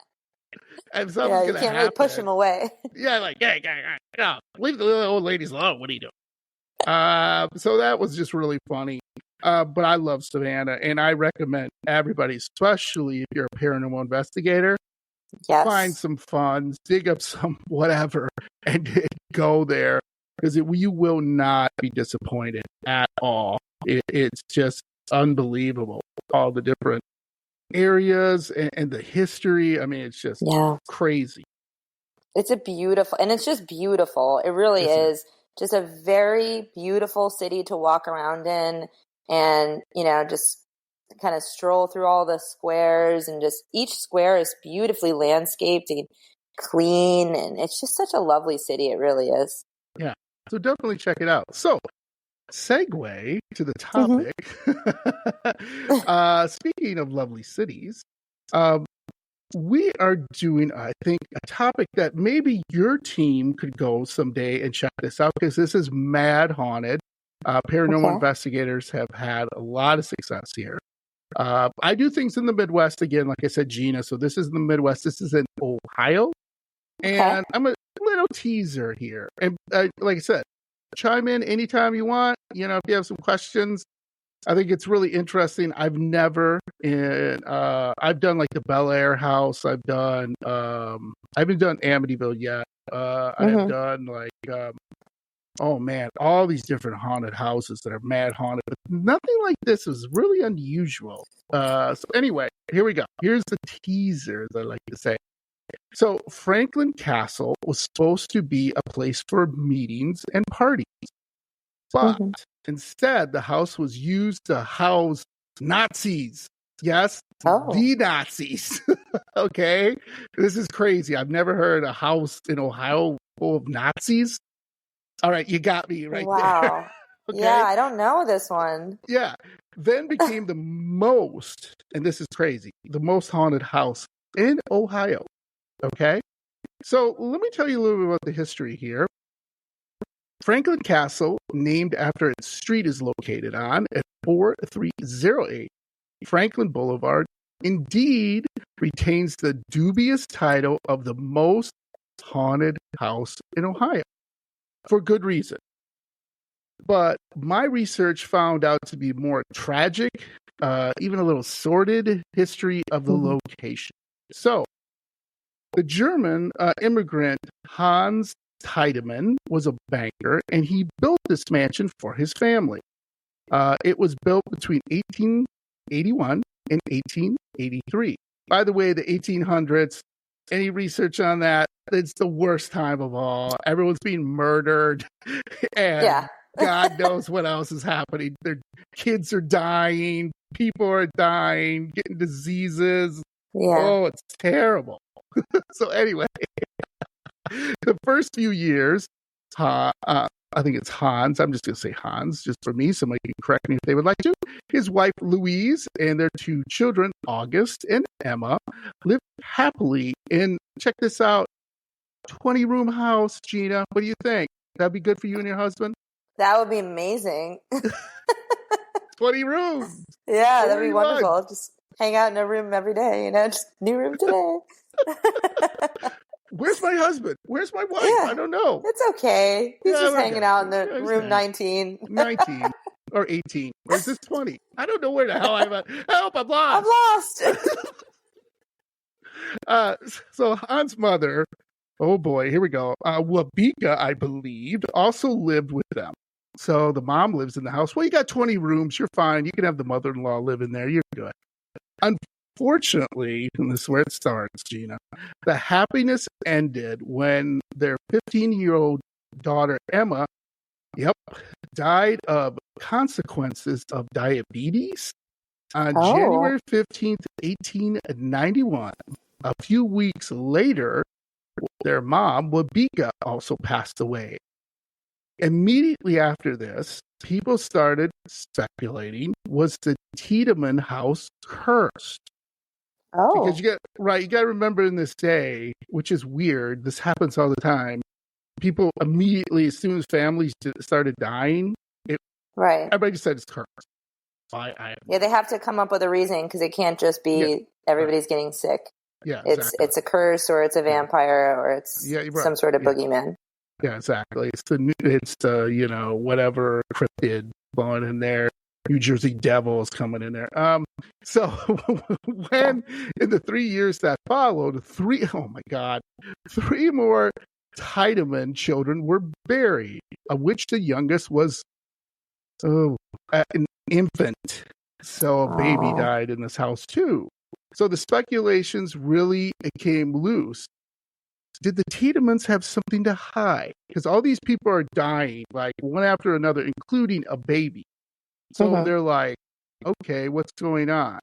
And something's you gonna can't happen. really push them away. Yeah, like, hey, leave the little old ladies alone. What are you doing? So that was just really funny. But I love Savannah, and I recommend everybody, especially if you're a paranormal investigator, find some fun, dig up some whatever, and go there, because you will not be disappointed at all. It's just unbelievable, all the different areas and the history. I mean, it's just crazy. It's just beautiful. It really is just a very beautiful city to walk around in, and just kind of stroll through all the squares, and just each square is beautifully landscaped and clean, and it's just such a lovely city. It really is. Yeah, so definitely check it out. So, segue to the topic. Speaking of lovely cities, we are doing, I think, a topic that maybe your team could go someday and check this out, because this is mad haunted. Paranormal investigators have had a lot of success here. I do things in the Midwest, again, like I said, Gina. So this is in the Midwest. This is in Ohio. And I'm a little teaser here. And like I said, chime in anytime you want. If you have some questions. I think it's really interesting. I've never I've done like the Bel Air house. I've done I haven't done Amityville yet. I have done like oh man, all these different haunted houses that are mad haunted, but nothing like this is really unusual. So anyway, here we go. Here's the teaser, as I like to say. So Franklin Castle was supposed to be a place for meetings and parties. But instead, the house was used to house Nazis. Yes, the Nazis. Okay, this is crazy. I've never heard a house in Ohio full of Nazis. All right, you got me right there. Okay? Yeah, I don't know this one. Yeah, then became the most, and this is crazy, the most haunted house in Ohio. Okay, so let me tell you a little bit about the history here. Franklin Castle, named after its street, is located on at 4308 Franklin Boulevard, indeed retains the dubious title of the most haunted house in Ohio, for good reason. But my research found out to be more tragic, even a little sordid history of the location. So, the German immigrant Hans Tiedemann was a banker, and he built this mansion for his family. It was built between 1881 and 1883. By the way, the 1800s, any research on that? It's the worst time of all. Everyone's being murdered, and God knows what else is happening. Their kids are dying, people are dying, getting diseases. Oh, it's terrible. So anyway, the first few years, I think it's Hans. I'm just going to say Hans, just for me. Somebody can correct me if they would like to. His wife, Louise, and their two children, August and Emma, lived happily in, check this out, 20-room house, Gina. What do you think? That'd be good for you and your husband? That would be amazing. 20 rooms. Yeah, that'd be wonderful. Just hang out in a room every day, just new room today. Where's my husband? Where's my wife? I don't know. It's okay. He's just hanging out in the room 19. 19 or 18. Or is this 20? I don't know where the hell I'm at. Help, I'm lost. I'm lost. So Hans' mother, oh boy, here we go. Wabika, I believed, also lived with them. So the mom lives in the house. Well, you got 20 rooms. You're fine. You can have the mother-in-law live in there. You're good. Unfortunately, and this is where it starts, Gina, the happiness ended when their 15-year-old daughter, Emma, died of consequences of diabetes on January 15th, 1891. A few weeks later, their mom, Wabika, also passed away. Immediately after this, people started speculating, was the Tiedemann house cursed? Because you got to remember in this day, which is weird, this happens all the time. People immediately, as soon as families started dying, everybody said it's cursed. They have to come up with a reason because it can't just be everybody's getting sick. Yeah, it's a curse, or it's a vampire, or it's some sort of boogeyman. Yeah, exactly. It's the whatever cryptid going in there. New Jersey Devils coming in there. So when in the 3 years that followed, three more Tiedemann children were buried, of which the youngest was an infant. So a baby died in this house too. So the speculations really came loose. Did the Tiedemans have something to hide? Because all these people are dying, like one after another, including a baby. So they're like, okay, what's going on?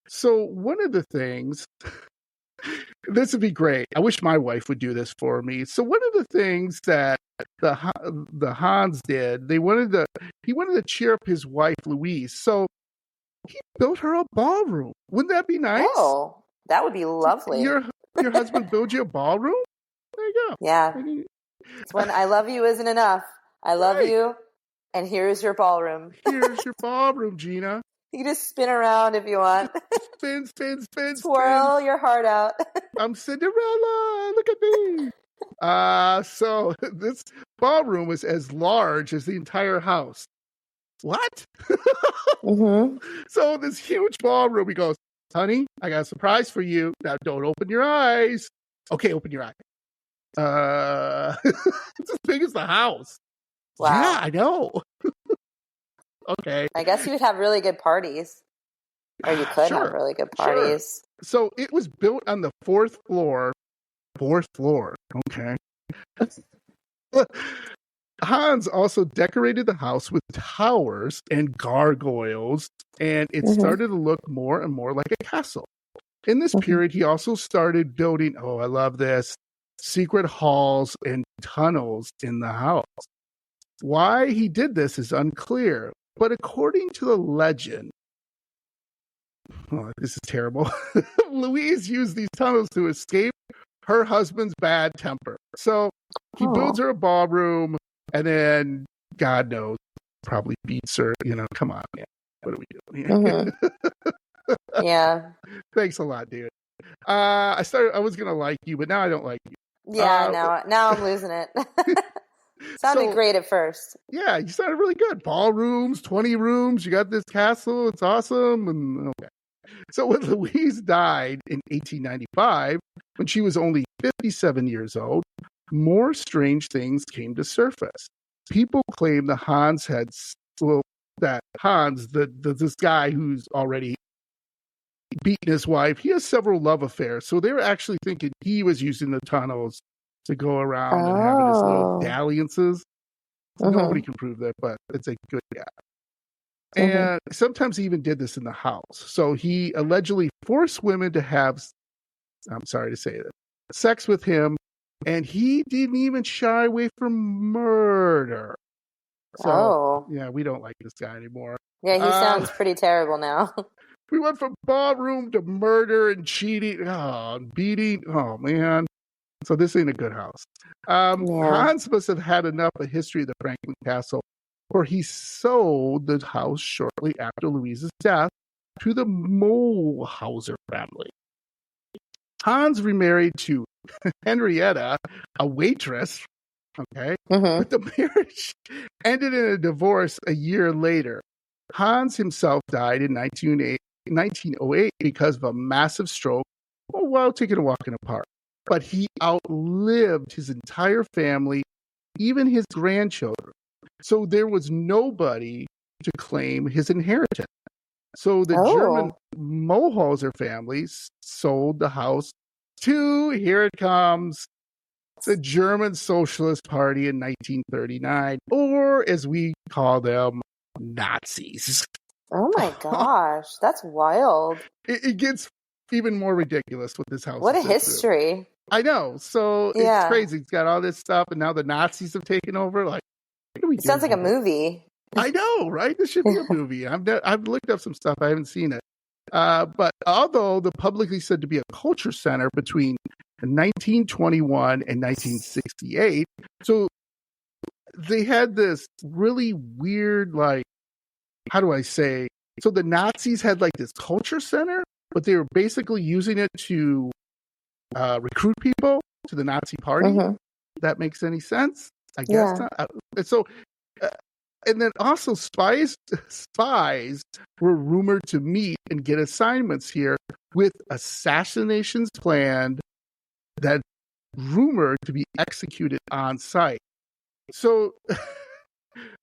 So one of the things, this would be great. I wish my wife would do this for me. So one of the things that the Hans did, he wanted to cheer up his wife, Louise. So he built her a ballroom. Wouldn't that be nice? Oh, that would be lovely. Your husband built you a ballroom? There you go. Yeah. It's when I love you isn't enough. I love you, and here's your ballroom. Here's your ballroom, Gina. You can just spin around if you want. Spin. Twirl your heart out. I'm Cinderella. Look at me. So this ballroom was as large as the entire house. What? Mm-hmm. So this huge ballroom, he goes, honey, I got a surprise for you. Now don't open your eyes. Okay, open your eyes. It's as big as the house. Wow. Yeah, I know. Okay. I guess you would have really good parties. Or you could have really good parties. Sure. So it was built on the fourth floor. Fourth floor. Okay. Hans also decorated the house with towers and gargoyles, and it started to look more and more like a castle. In this period, he also started building, oh, I love this, secret halls and tunnels in the house. Why he did this is unclear, but according to the legend, oh, this is terrible, Louise used these tunnels to escape her husband's bad temper. So he builds her a ballroom, and then, God knows, probably beats her. You know, come on, man. What are we doing here? Yeah. Thanks a lot, dude. I was gonna like you, but now I don't like you. Yeah, now I'm losing it. Sounded great at first. Yeah, you sounded really good. Ballrooms, 20 rooms. You got this castle. It's awesome. And okay. So when Louise died in 1895, when she was only 57 years old, more strange things came to surface. People claim that Hans had, this guy who's already beaten his wife, he has several love affairs. So they were actually thinking he was using the tunnels to go around and having his little dalliances. Nobody can prove that, but it's a good guy. And sometimes he even did this in the house. So he allegedly forced women to have, I'm sorry to say that, sex with him, and he didn't even shy away from murder. So, yeah, we don't like this guy anymore. Yeah, he sounds pretty terrible now. We went from ballroom to murder and cheating, and beating. Oh, man. So this ain't a good house. Hans must have had enough of history of the Franklin Castle, for he sold the house shortly after Louise's death to the Molhauser family. Hans remarried to Henrietta, a waitress, okay? But the marriage ended in a divorce a year later. Hans himself died in 1908 because of a massive stroke while taking a walk in a park. But he outlived his entire family, even his grandchildren. So there was nobody to claim his inheritance. So the German Molhauser families sold the house to, here it comes, the German Socialist Party in 1939, or as we call them, Nazis. Oh my gosh, that's wild. It gets even more ridiculous with this house. What a history. I know. So it's crazy. It's got all this stuff, and now the Nazis have taken over. Like, what are we doing? Sounds like a movie. I know, right? This should be a movie. I've looked up some stuff. I haven't seen it. But although the publicly said to be a culture center between 1921 and 1968, so they had this really weird, like, how do I say? So the Nazis had like this culture center, but they were basically using it to recruit people to the Nazi party. That makes any sense? I guess not. So, and then also spies were rumored to meet and get assignments here with assassinations planned that rumored to be executed on site. So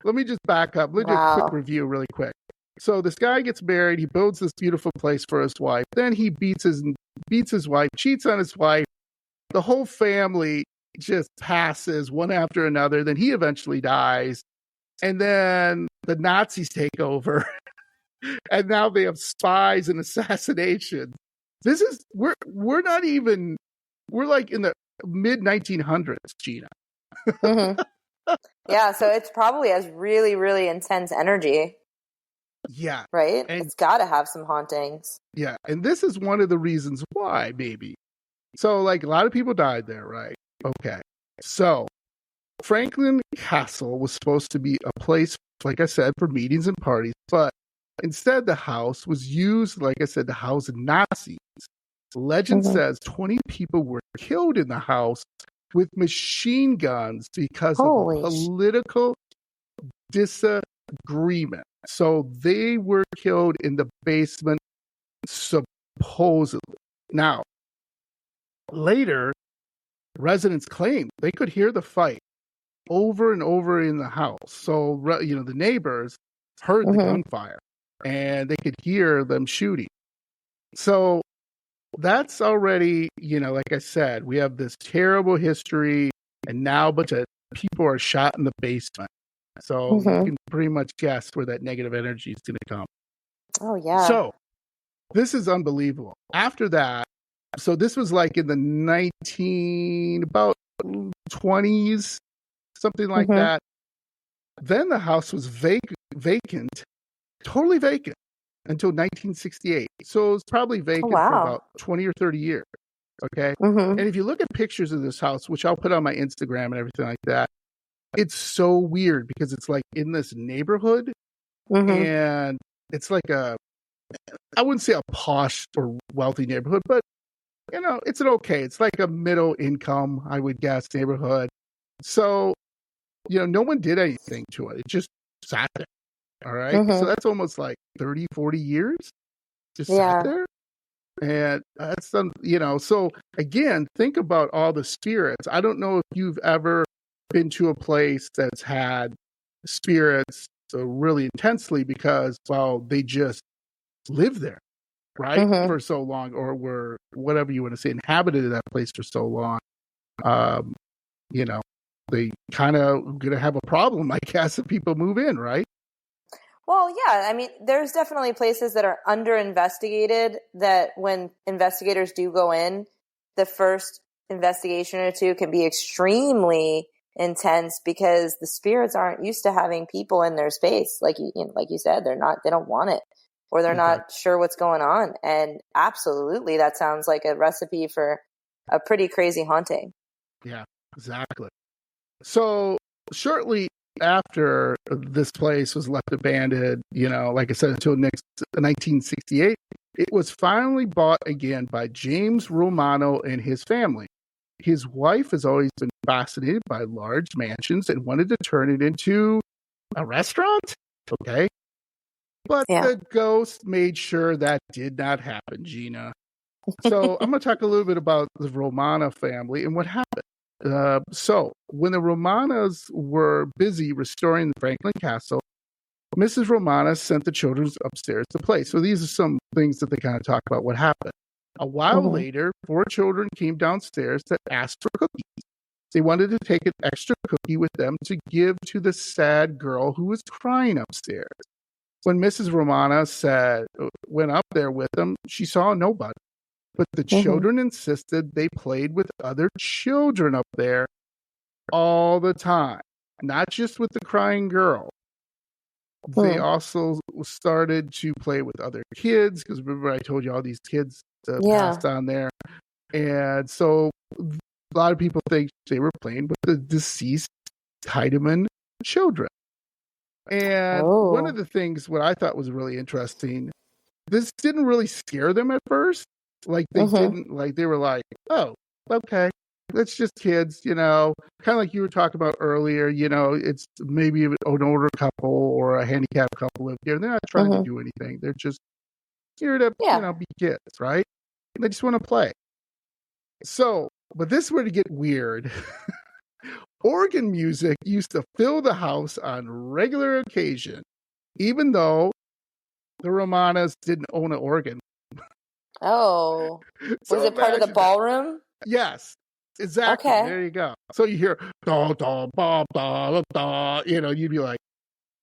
let me just back up. Let me do a quick review really quick. So this guy gets married. He builds this beautiful place for his wife. Then he beats his wife, cheats on his wife. The whole family just passes one after another. Then he eventually dies. And then the Nazis take over. And now they have spies and assassinations. We're not even, we're like in the mid 1900s, Gina. Yeah, so it's probably has really, really intense energy. Yeah. Right? And it's got to have some hauntings. Yeah. And this is one of the reasons why, maybe. So, like, a lot of people died there, right? Okay. So, Franklin Castle was supposed to be a place, like I said, for meetings and parties, but instead the house was used, like I said, to house Nazis. Legend says 20 people were killed in the house with machine guns because of a Holy political disagreement. So they were killed in the basement, supposedly. Now, later, residents claimed they could hear the fight over and over in the house. So, the neighbors heard the gunfire and they could hear them shooting. So that's already, like I said, we have this terrible history, and now a bunch of people are shot in the basement. So you can pretty much guess where that negative energy is going to come. Oh, yeah. So this is unbelievable. After that, so this was like in the about 20s, something like that. Then the house was vacant, totally vacant until 1968. So it was probably vacant for about 20 or 30 years. Okay. And if you look at pictures of this house, which I'll put on my Instagram and everything like that, it's so weird because it's like in this neighborhood and it's like I wouldn't say a posh or wealthy neighborhood, but it's it's like a middle income, I would guess, neighborhood. So, no one did anything to it. It just sat there. All right. So that's almost like 30, 40 years just sat there. And that's, so again, think about all the spirits. I don't know if you've ever been to a place that's had spirits really intensely because, they just live there, right? For so long, or were, whatever you want to say, inhabited that place for so long. They kind of going to have a problem, I guess, if people move in, right? Well, yeah. I mean, there's definitely places that are under investigated that when investigators do go in, the first investigation or two can be extremely intense because the spirits aren't used to having people in their space. Like you said, they don't want it, or they're not sure what's going on. And absolutely, that sounds like a recipe for a pretty crazy haunting. Yeah, exactly. So shortly after this place was left abandoned, like I said, until 1968, it was finally bought again by James Romano and his family. His wife has always been fascinated by large mansions and wanted to turn it into a restaurant. Okay. But the ghost made sure that did not happen, Gina. So I'm going to talk a little bit about the Romano family and what happened. So when the Romanas were busy restoring the Franklin Castle, Mrs. Romana sent the children upstairs to play. So these are some things that they kind of talk about what happened. A while later, 4 children came downstairs to ask for cookies. They wanted to take an extra cookie with them to give to the sad girl who was crying upstairs. When Mrs. Romana went up there with them, she saw nobody. But the children insisted they played with other children up there all the time, not just with the crying girl. They also started to play with other kids because remember I told you all these kids passed on there. And so a lot of people think they were playing with the deceased Tiedemann children. And one of the things what I thought was really interesting, this didn't really scare them at first. Like they didn't, like they were like, oh, okay, it's just kids, kind of like you were talking about earlier, it's maybe an older couple or a handicapped couple live here. They're not trying to do anything. They're just here to, be kids, right? And they just want to play. So, but this is where to get weird. Organ music used to fill the house on regular occasion, even though the Romanas didn't own an organ. Oh, so was it part of the ballroom? Yes, exactly. Okay. There you go. So you hear da da ba da da. You'd be like,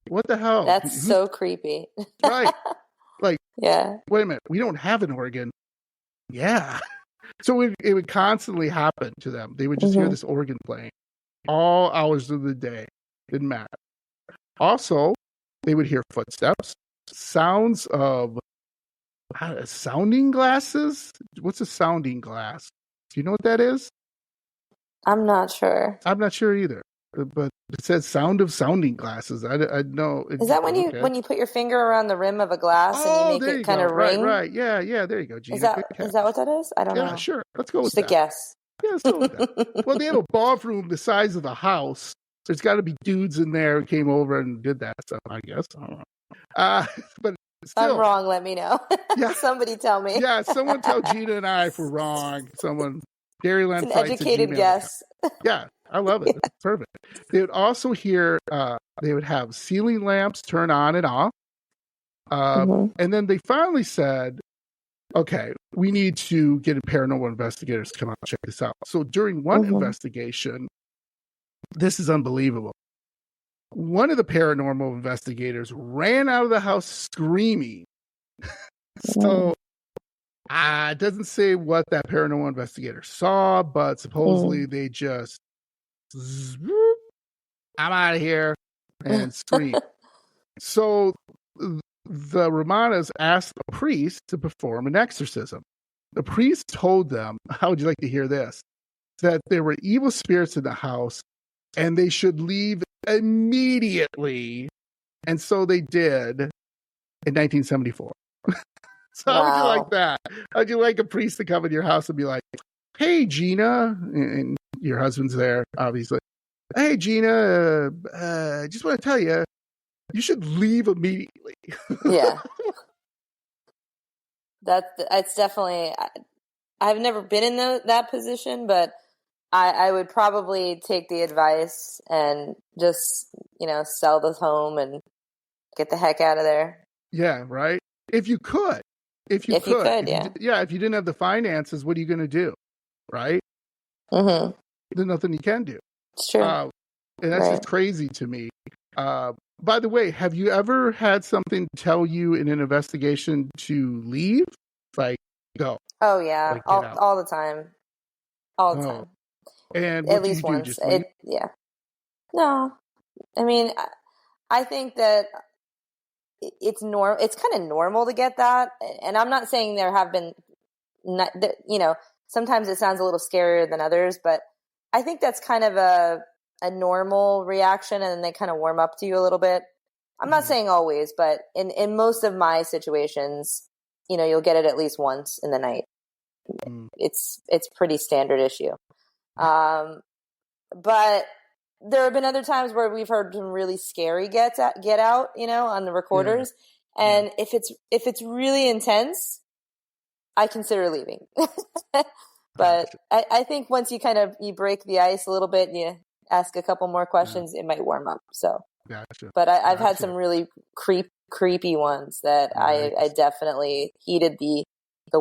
"What the hell?" That's so creepy. Right? Like, yeah. Wait a minute. We don't have an organ. Yeah. So it would constantly happen to them. They would just hear this organ playing all hours of the day. Didn't matter. Also, they would hear footsteps, sounds of sounding glasses. What's a sounding glass? Do you know what that is? I'm not sure. I'm not sure either. But it says sound of sounding glasses. I know. Is that when you put your finger around the rim of a glass and you make it kind of ring? Right. Yeah. There you go, Gina. Is that what that is? I don't know. Yeah, sure. Let's go with that. Just a guess. Yeah, let's go with that. Well, they have a ballroom the size of a house. There's got to be dudes in there who came over and did that stuff, I guess. I don't know. But still. I'm wrong, let me know. Yeah. Somebody tell me. Yeah, someone tell Gina and I if we're wrong. Someone, It's an educated guess. Yeah, I love it. It's perfect. They would also hear, they would have ceiling lamps turn on and off. And then they finally said, okay, we need to get paranormal investigators to come out and check this out. So during one investigation, this is unbelievable. One of the paranormal investigators ran out of the house screaming. So it doesn't say what that paranormal investigator saw, but supposedly they just, I'm out of here, and scream. So the Ramanas asked a priest to perform an exorcism. The priest told them, how would you like to hear this? That there were evil spirits in the house and they should leave immediately. And so they did in 1974. So how would you like that? How'd you like a priest to come in your house and be like, hey, Gina, and your husband's there, obviously. Hey, Gina, I just want to tell you, you should leave immediately. Yeah. That's definitely, I've never been in that position, but I would probably take the advice and just, sell the home and get the heck out of there. Yeah, right? If you could. If you could, yeah. If you didn't have the finances, what are you going to do? Right? There's nothing you can do. It's true. And that's just crazy to me. By the way, have you ever had something tell you in an investigation to leave? Like, go. Oh, yeah. Like, all the time. All the time. And what at least do you do? Once. Just leave? Yeah. No. I mean, I think that it's kind of normal to get that. And I'm not saying there have been, sometimes it sounds a little scarier than others, but I think that's kind of a normal reaction, and then they kind of warm up to you a little bit. I'm not saying always, but in most of my situations, you'll get it at least once in the night. It's pretty standard issue. But there have been other times where we've heard some really scary get out, on the recorders. Yeah. And if it's really intense, I consider leaving. But I think once you break the ice a little bit and you ask a couple more questions, it might warm up. So, but I've had some really creepy ones that I definitely heeded the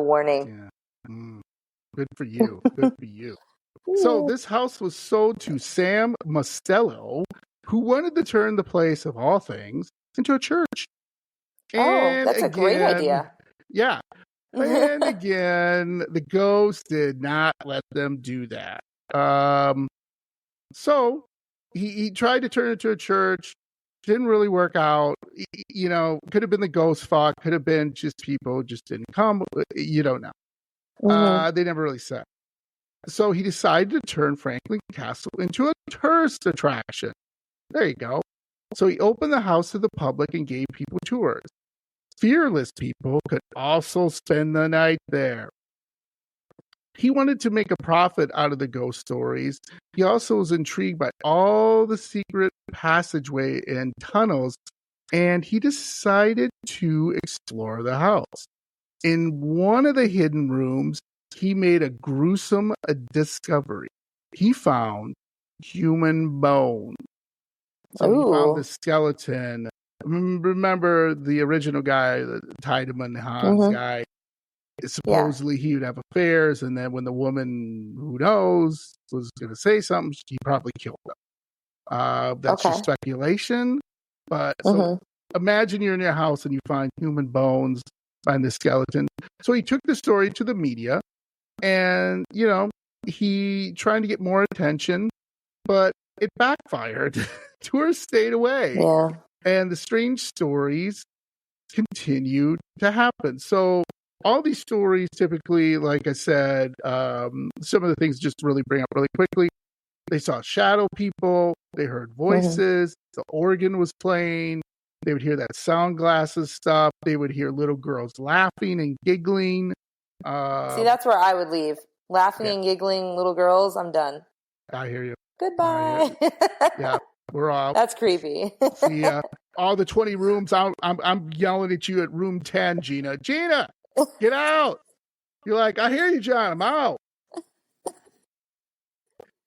warning. Yeah. Good for you. Good for you. So this house was sold to Sam Mostello, who wanted to turn the place of all things into a church. And that's a great idea. Yeah. And again, the ghost did not let them do that. So he tried to turn it into a church. Didn't really work out. Could have been the ghost fought. Could have been just people just didn't come. You don't know. They never really said. So he decided to turn Franklin Castle into a tourist attraction. There you go. So he opened the house to the public and gave people tours. Fearless people could also spend the night there. He wanted to make a profit out of the ghost stories. He also was intrigued by all the secret passageway and tunnels, and he decided to explore the house. In one of the hidden rooms, he made a gruesome discovery. He found human bone. So he found the skeleton. Remember the original guy, the Tiedemann Hans guy? Supposedly he would have affairs, and then when the woman, who knows, was going to say something, he probably killed them. That's just speculation. But so imagine you're in your house and you find human bones, find the skeleton. So he took the story to the media. And, he trying to get more attention, but it backfired. Tours stayed away. Yeah. And the strange stories continued to happen. So all these stories typically, like I said, some of the things just really bring up really quickly. They saw shadow people. They heard voices. The organ was playing. They would hear that sound glasses stuff. They would hear little girls laughing and giggling. See, that's where I would leave laughing and giggling little girls, I'm done. I hear you. Goodbye. Yeah, we're off. That's creepy. See ya. All the 20 rooms, I'm yelling at you at room 10, Gina. Gina, get out. You're like, I hear you, John. I'm out.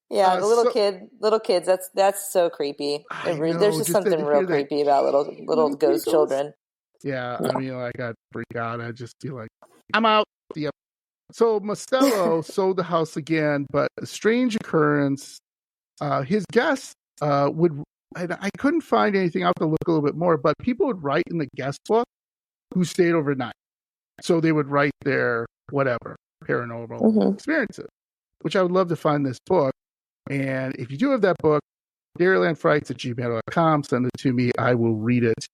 Yeah, the little kids. That's so creepy. There's just something real creepy about little ghost children. Yeah, I mean, like, I'd freak out. I'd just be like, I'm out. Yep. So Mostello sold the house again, but a strange occurrence. His guests would, and I couldn't find anything. I have to look a little bit more, but people would write in the guest book who stayed overnight. So they would write their whatever paranormal experiences, which I would love to find this book. And if you do have that book, dairylandfrights@gmail.com, send it to me. I will read it,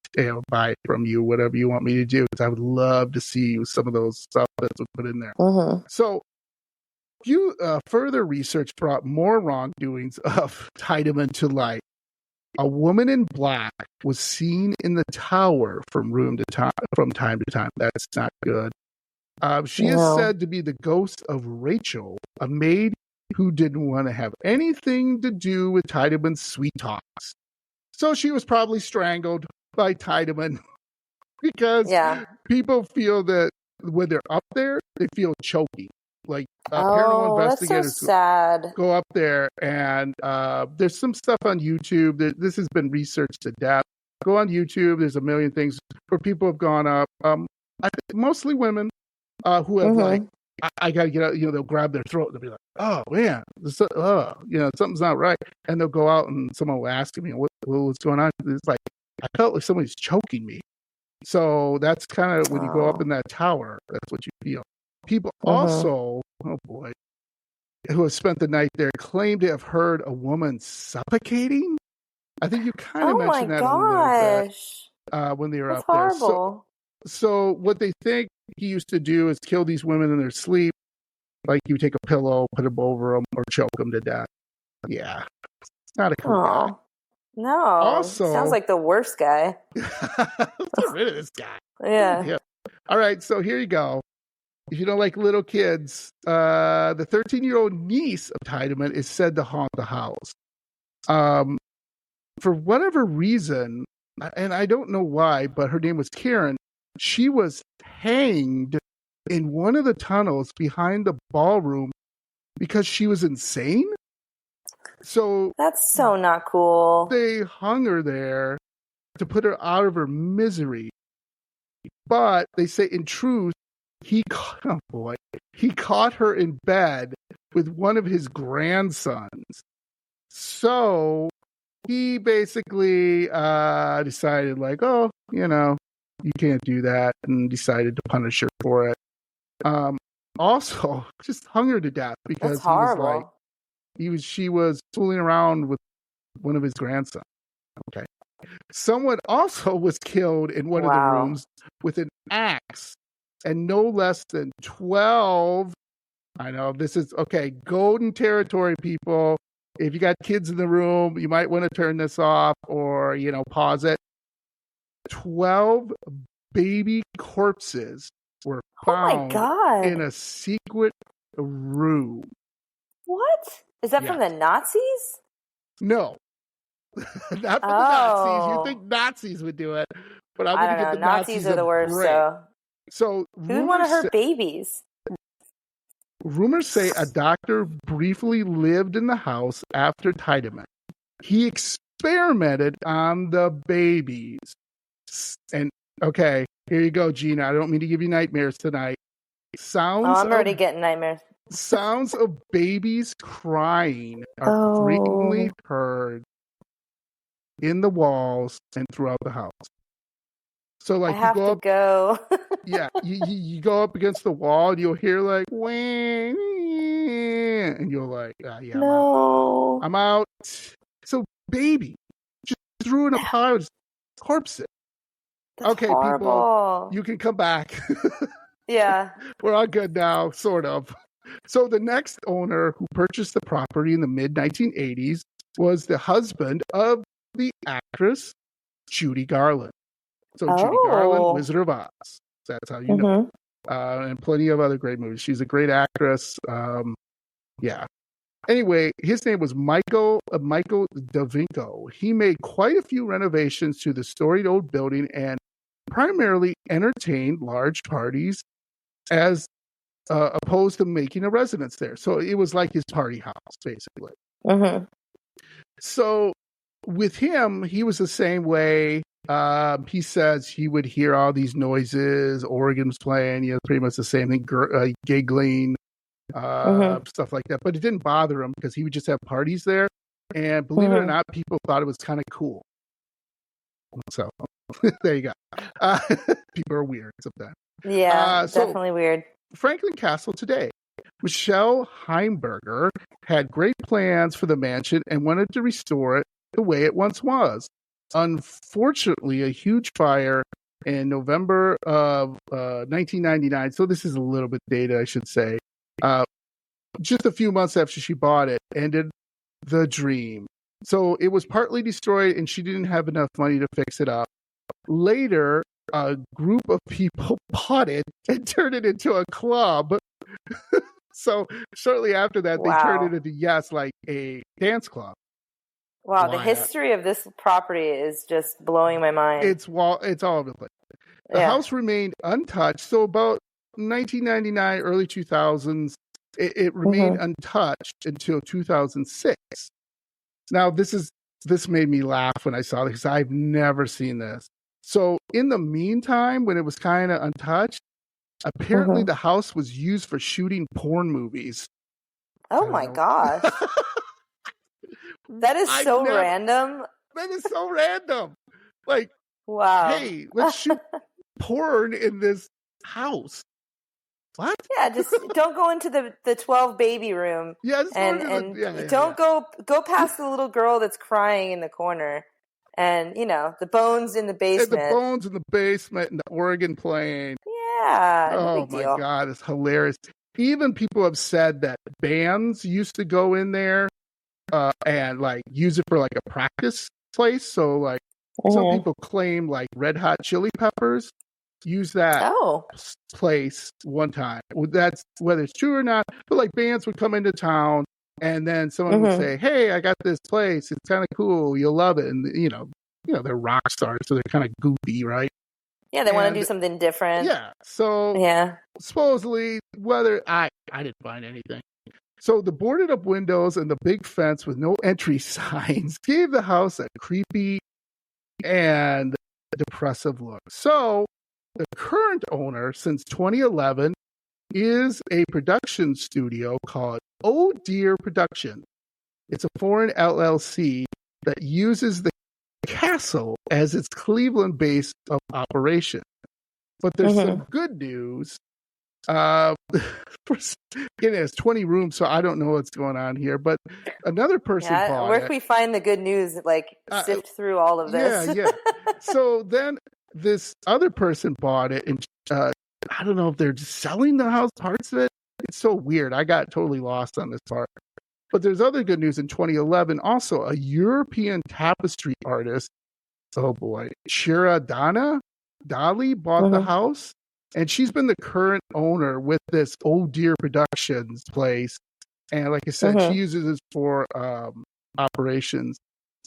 buy it from you, whatever you want me to do, because I would love to see some of those stuff that's put in there. So few further research brought more wrongdoings of Tiedemann to light. A woman in black was seen in the tower from time to time. That's not good. She is said to be the ghost of Rachel, a maid who didn't want to have anything to do with Tiedemann's sweet talks. So she was probably strangled by Tiedemann because people feel that when they're up there, they feel choking. Like paranormal investigators go up there, and there's some stuff on YouTube. This has been researched to death. Go on YouTube. There's a million things where people have gone up. I think mostly women who have like, I got to get out. They'll grab their throat. They'll be like, "Oh man, something's not right." And they'll go out, and someone will ask me, "What's going on?" It's like, I felt like somebody's choking me. So that's kind of when you go up in that tower. That's what you feel. People also, who have spent the night there, claim to have heard a woman suffocating. I think you kind of mentioned that a little bit when they were up there. So what they think he used to do is kill these women in their sleep. Like you take a pillow, put them over them, or choke them to death. Yeah, it's not a cool guy. No, also, sounds like the worst guy. Get rid of this guy. Yeah. All right, so here you go. If you don't like little kids, the 13-year-old niece of Tiedemann is said to haunt the house. For whatever reason, and I don't know why, but her name was Karen. She was hanged in one of the tunnels behind the ballroom because she was insane. So that's so not cool. They hung her there to put her out of her misery. But they say, in truth, he caught her in bed with one of his grandsons. So he basically decided, like, you can't do that, and decided to punish her for it. Also, just hung her to death because that's horrible. She was fooling around with one of his grandsons. Okay. Someone also was killed in one of the rooms with an axe, and no less than 12. I know this is golden territory, people. If you got kids in the room, you might want to turn this off or, pause it. 12 baby corpses were found in a secret room. What? Is that from the Nazis? No. Not from the Nazis. You think Nazis would do it, but I'm going to get the Nazis are the worst. So who'd want to hurt babies? Rumors say a doctor briefly lived in the house after Tiedemann. He experimented on the babies. And here you go, Gina. I don't mean to give you nightmares tonight. I'm already getting nightmares. Sounds of babies crying are frequently heard in the walls and throughout the house. So, like, I have to go. Yeah, you go up against the wall and you'll hear like, wah, and you're like, no, I'm out. So, baby, just threw in a pile of corpses. That's horrible. People, you can come back. Yeah. We're all good now, sort of. So the next owner who purchased the property in the mid-1980s was the husband of the actress Judy Garland. So Judy Garland, Wizard of Oz. That's how you know. and plenty of other great movies. She's a great actress. Yeah. Anyway, his name was Michael Davinco. He made quite a few renovations to the storied old building and primarily entertained large parties as opposed to making a residence there. So it was like his party house, basically. Mm-hmm. So with him, he was the same way. He says he would hear all these noises, organs playing, pretty much the same thing, giggling, stuff like that. But it didn't bother him because he would just have parties there. And believe it or not, people thought it was kind of cool. So there you go. People are weird sometimes. Yeah, definitely weird. Franklin Castle today. Michelle Heimberger had great plans for the mansion and wanted to restore it the way it once was. Unfortunately, a huge fire in November of 1999, so this is a little bit dated, I should say, just a few months after she bought it, ended the dream. So it was partly destroyed and she didn't have enough money to fix it up. Later, a group of people bought it and turned it into a club. So shortly after that, they turned it into, like a dance club. Wow, the history of this property is just blowing my mind. It's all over the place. The house remained untouched. So about 1999, early 2000s, it remained untouched until 2006. Now, this made me laugh when I saw this because I've never seen this. So in the meantime, when it was kind of untouched, apparently the house was used for shooting porn movies. Oh my gosh. That is so random. That is so random. Like, wow. Hey, let's shoot porn in this house. What? Yeah, just don't go into the 12 baby room. Yeah, don't go past the little girl that's crying in the corner. And, the bones in the basement. And the bones in the basement and the organ playing. Yeah. Oh, my God. It's hilarious. Even people have said that bands used to go in there and, use it for, a practice place. So, some people claim, Red Hot Chili Peppers use that place one time. That's whether it's true or not. But, bands would come into town. And then someone would say, hey, I got this place. It's kind of cool. You'll love it. And, they're rock stars, so they're kind of goofy, right? Yeah, they want to do something different. Yeah. So, supposedly, whether I didn't find anything. So, the boarded up windows and the big fence with no entry signs gave the house a creepy and depressive look. So, the current owner since 2011 is a production studio called Oh Dear Production. It's a foreign LLC that uses the castle as its Cleveland base of operation. But there's some good news. It has 20 rooms, so I don't know what's going on here. But another person bought where can we find the good news? Sift through all of this. Yeah. So then this other person bought it, and I don't know if they're just selling the house, parts of it. It's so weird. I got totally lost on this part. But there's other good news. In 2011, also a European tapestry artist, oh boy, Shira Dali bought the house. And she's been the current owner with this Oh Dear Productions place. And like I said, she uses it for operations.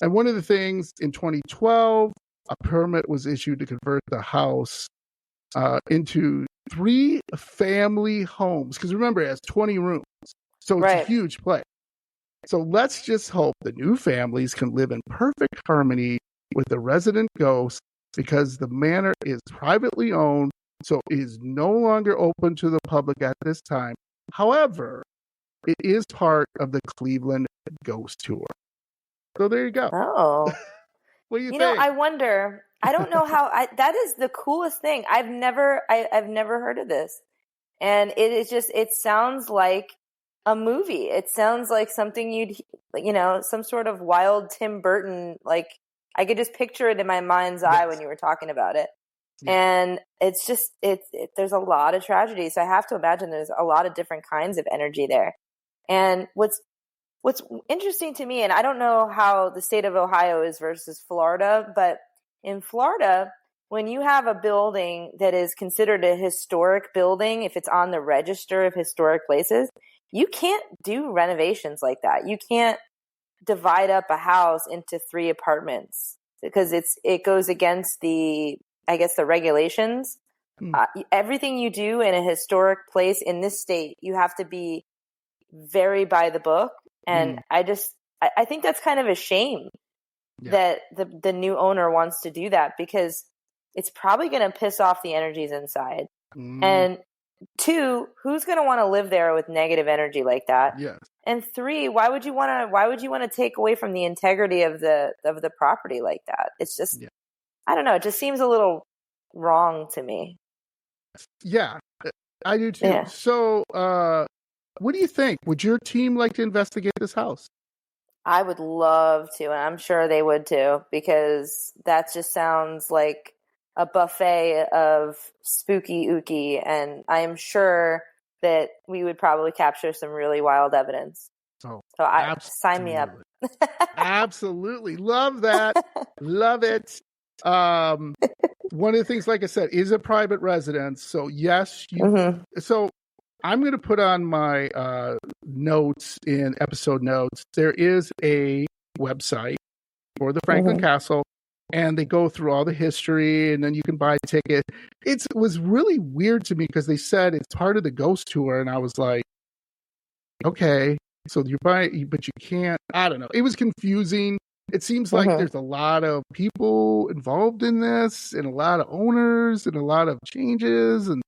And one of the things in 2012, a permit was issued to convert the house into 3 family homes. Because remember, it has 20 rooms. So it's a huge place. So let's just hope the new families can live in perfect harmony with the resident ghosts, because the manor is privately owned, so it is no longer open to the public at this time. However, it is part of the Cleveland Ghost Tour. So there you go. Oh. What do you think? I wonder. I don't know how. That is the coolest thing. I've never heard of this, and it is just. It sounds like a movie. It sounds like something you'd, some sort of wild Tim Burton. I could just picture it in my mind's eye when you were talking about it. Yeah. And it's just there's a lot of tragedy, so I have to imagine there's a lot of different kinds of energy there. And what's interesting to me, and I don't know how the state of Ohio is versus Florida, but in Florida, when you have a building that is considered a historic building, if it's on the register of historic places, you can't do renovations like that. You can't divide up a house into 3 apartments because it goes against the regulations. Everything you do in a historic place in this state, you have to be very by the book. And I think that's kind of a shame that the new owner wants to do that, because it's probably going to piss off the energies inside. And 2, who's going to want to live there with negative energy like that? Yes. And 3, why would you want to take away from the integrity of the property like that? It's just, I don't know. It just seems a little wrong to me. Yeah, I do too. Yeah. So, what do you think? Would your team like to investigate this house? I would love to, and I'm sure they would too, because that just sounds like a buffet of spooky ooky, and I am sure that we would probably capture some really wild evidence. So sign me up. Absolutely. Love that. Love it. One of the things, like I said, is a private residence. So yes, so I'm going to put on my notes in episode notes. There is a website for the Franklin Castle, and they go through all the history, and then you can buy a ticket. It was really weird to me because they said it's part of the ghost tour, and I was like, okay, so you buy it, but you can't. I don't know. It was confusing. It seems like there's a lot of people involved in this, and a lot of owners, and a lot of changes, and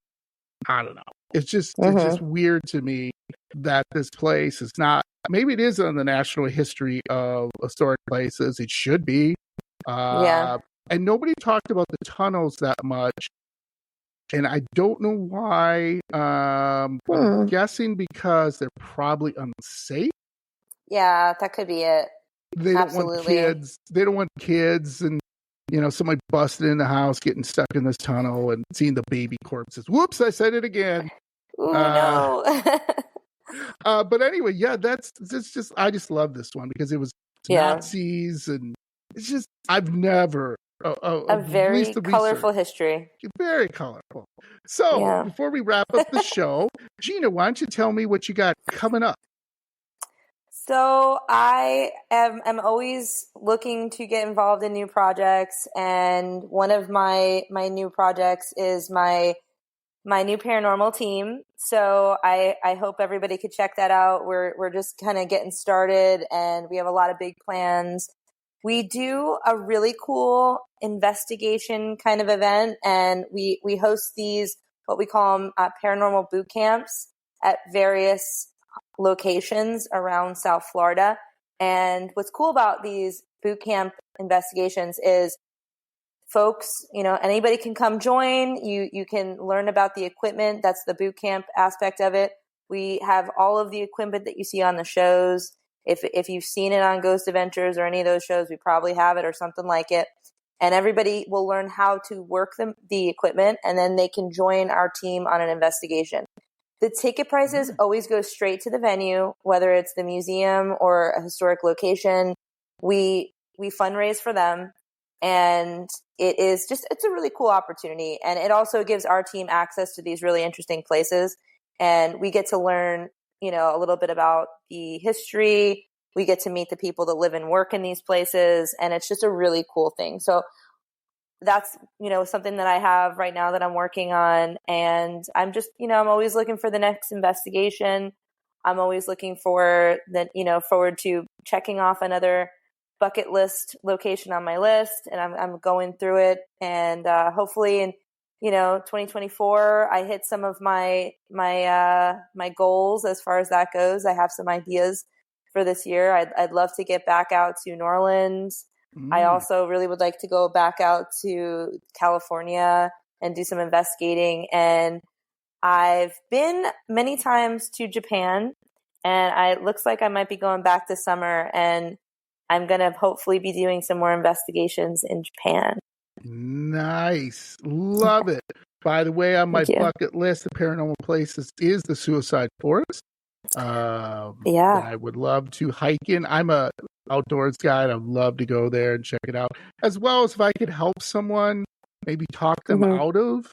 I don't know. It's just weird to me that this place is not. Maybe it is on the National History of Historic Places. It should be. And nobody talked about the tunnels that much, and I don't know why. I'm guessing because they're probably unsafe. Yeah, that could be it. They don't want kids. They don't want kids and, somebody busting in the house, getting stuck in this tunnel and seeing the baby corpses. Whoops, I said it again. Ooh, no. But anyway, I just love this one because it was Nazis, and it's just, I've never. A very colorful history. Very colorful. So before we wrap up the show, Gina, why don't you tell me what you got coming up? So I am always looking to get involved in new projects, and one of my new projects is my new paranormal team. So I hope everybody could check that out. We're just kind of getting started, and we have a lot of big plans. We do a really cool investigation kind of event, and we host these, what we call them, paranormal boot camps at various locations around South Florida. And what's cool about these boot camp investigations is folks, anybody can come join. You can learn about the equipment. That's the boot camp aspect of it. We have all of the equipment that you see on the shows. If you've seen it on Ghost Adventures or any of those shows, we probably have it or something like it. And everybody will learn how to work the equipment, and then they can join our team on an investigation. The ticket prices always go straight to the venue, whether it's the museum or a historic location. We fundraise for them, and it's a really cool opportunity. And it also gives our team access to these really interesting places, and we get to learn, a little bit about the history. We get to meet the people that live and work in these places, and it's just a really cool thing. So that's, something that I have right now that I'm working on. And I'm just, I'm always looking for the next investigation. I'm always looking forward to checking off another bucket list location on my list. And I'm going through it. And hopefully in, 2024, I hit some of my goals as far as that goes. I have some ideas for this year. I'd love to get back out to New Orleans. I also really would like to go back out to California and do some investigating. And I've been many times to Japan, and it looks like I might be going back this summer, and I'm going to hopefully be doing some more investigations in Japan. Nice. Love it. By the way, on my bucket list of paranormal places is the Suicide Forest. I would love to hike in. I'm a outdoors guy, and I'd love to go there and check it out. As well as if I could help someone maybe talk them out of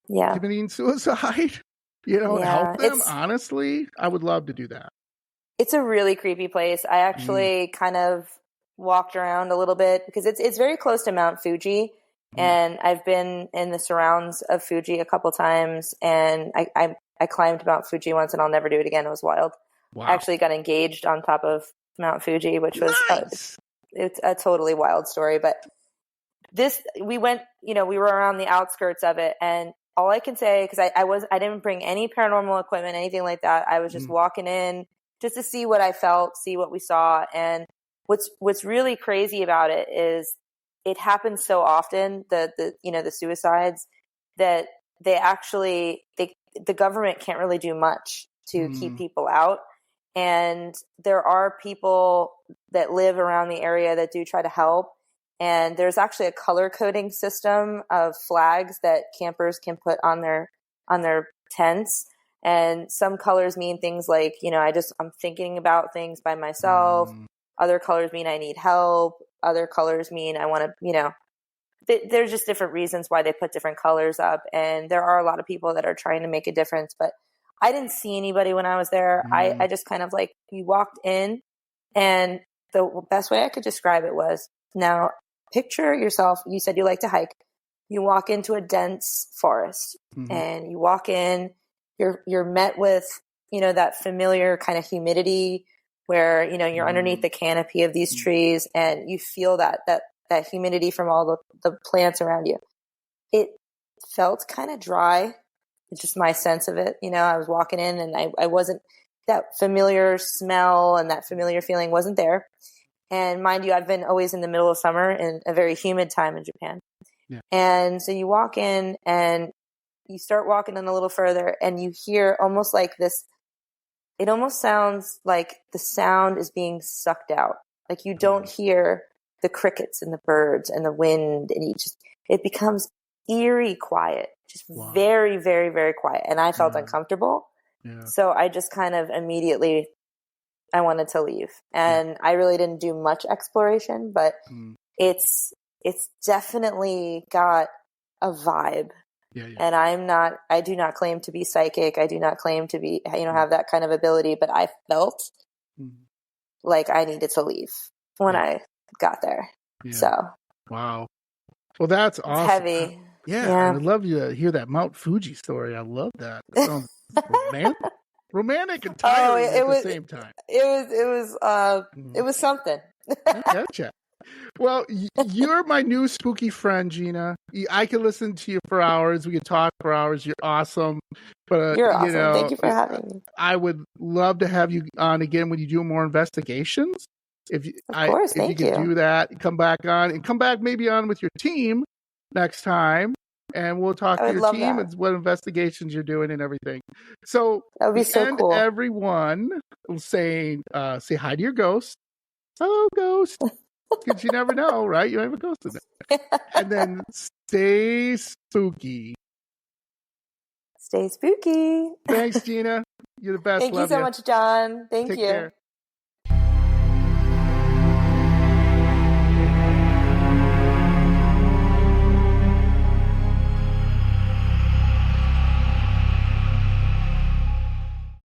yeah. committing suicide, help them. It's Honestly, I would love to do that. It's a really creepy place. I actually kind of walked around a little bit because it's very close to Mount Fuji, and I've been in the surrounds of Fuji a couple times, and I climbed Mount Fuji once, and I'll never do it again. It was wild. Wow. I actually got engaged on top of Mount Fuji, which was nice. It's a totally wild story. But we went, we were around the outskirts of it, and all I can say, because I didn't bring any paranormal equipment, anything like that. I was just walking in just to see what I felt, see what we saw. And what's really crazy about it is it happens so often, the suicides, that the government can't really do much to keep people out. And there are people that live around the area that do try to help. And there's actually a color coding system of flags that campers can put on their tents. And some colors mean things like, I'm thinking about things by myself. Other colors mean I need help. Other colors mean I want to, there's just different reasons why they put different colors up. And there are a lot of people that are trying to make a difference, but I didn't see anybody when I was there. I just kind of you walked in, and the best way I could describe it was, now picture yourself, you said you like to hike. You walk into a dense forest and you walk in, you're met with, that familiar kind of humidity where, you're underneath the canopy of these trees and you feel that humidity from all the plants around you. It felt kind of dry. It's just my sense of it. I was walking in and I wasn't, that familiar smell and that familiar feeling wasn't there. And mind you, I've been always in the middle of summer in a very humid time in Japan. Yeah. And so you walk in and you start walking in a little further and you hear almost like this, it almost sounds like the sound is being sucked out. Like you don't hear the crickets and the birds and the wind, and it becomes eerie quiet, just very, very, very quiet. And I felt uncomfortable. Yeah. So I just kind of immediately, I wanted to leave. And I really didn't do much exploration, but it's definitely got a vibe. Yeah. And I do not claim to be psychic. I do not claim to be, have that kind of ability, but I felt like I needed to leave when I got there. Yeah. So. Wow. Well, that's awesome. It's heavy. Yeah. I would love you to hear that Mount Fuji story. I love that. It sounds romantic and tiring at the same time. It was something. I gotcha. Well, you're my new spooky friend, Gina. I can listen to you for hours. We can talk for hours. You're awesome. But you're awesome. Thank you for having me. I would love to have you on again when you do more investigations. If you could do that, come back on and come back maybe on with your team next time. And we'll talk to your team and what investigations you're doing and everything. So that would be so cool. Everyone saying, say hi to your ghost. Hello, ghost. Because you never know, right? You have a ghost in there. And then stay spooky. Stay spooky. Thanks, Gina. You're the best. Thank you so much, John. Thank you. Take care.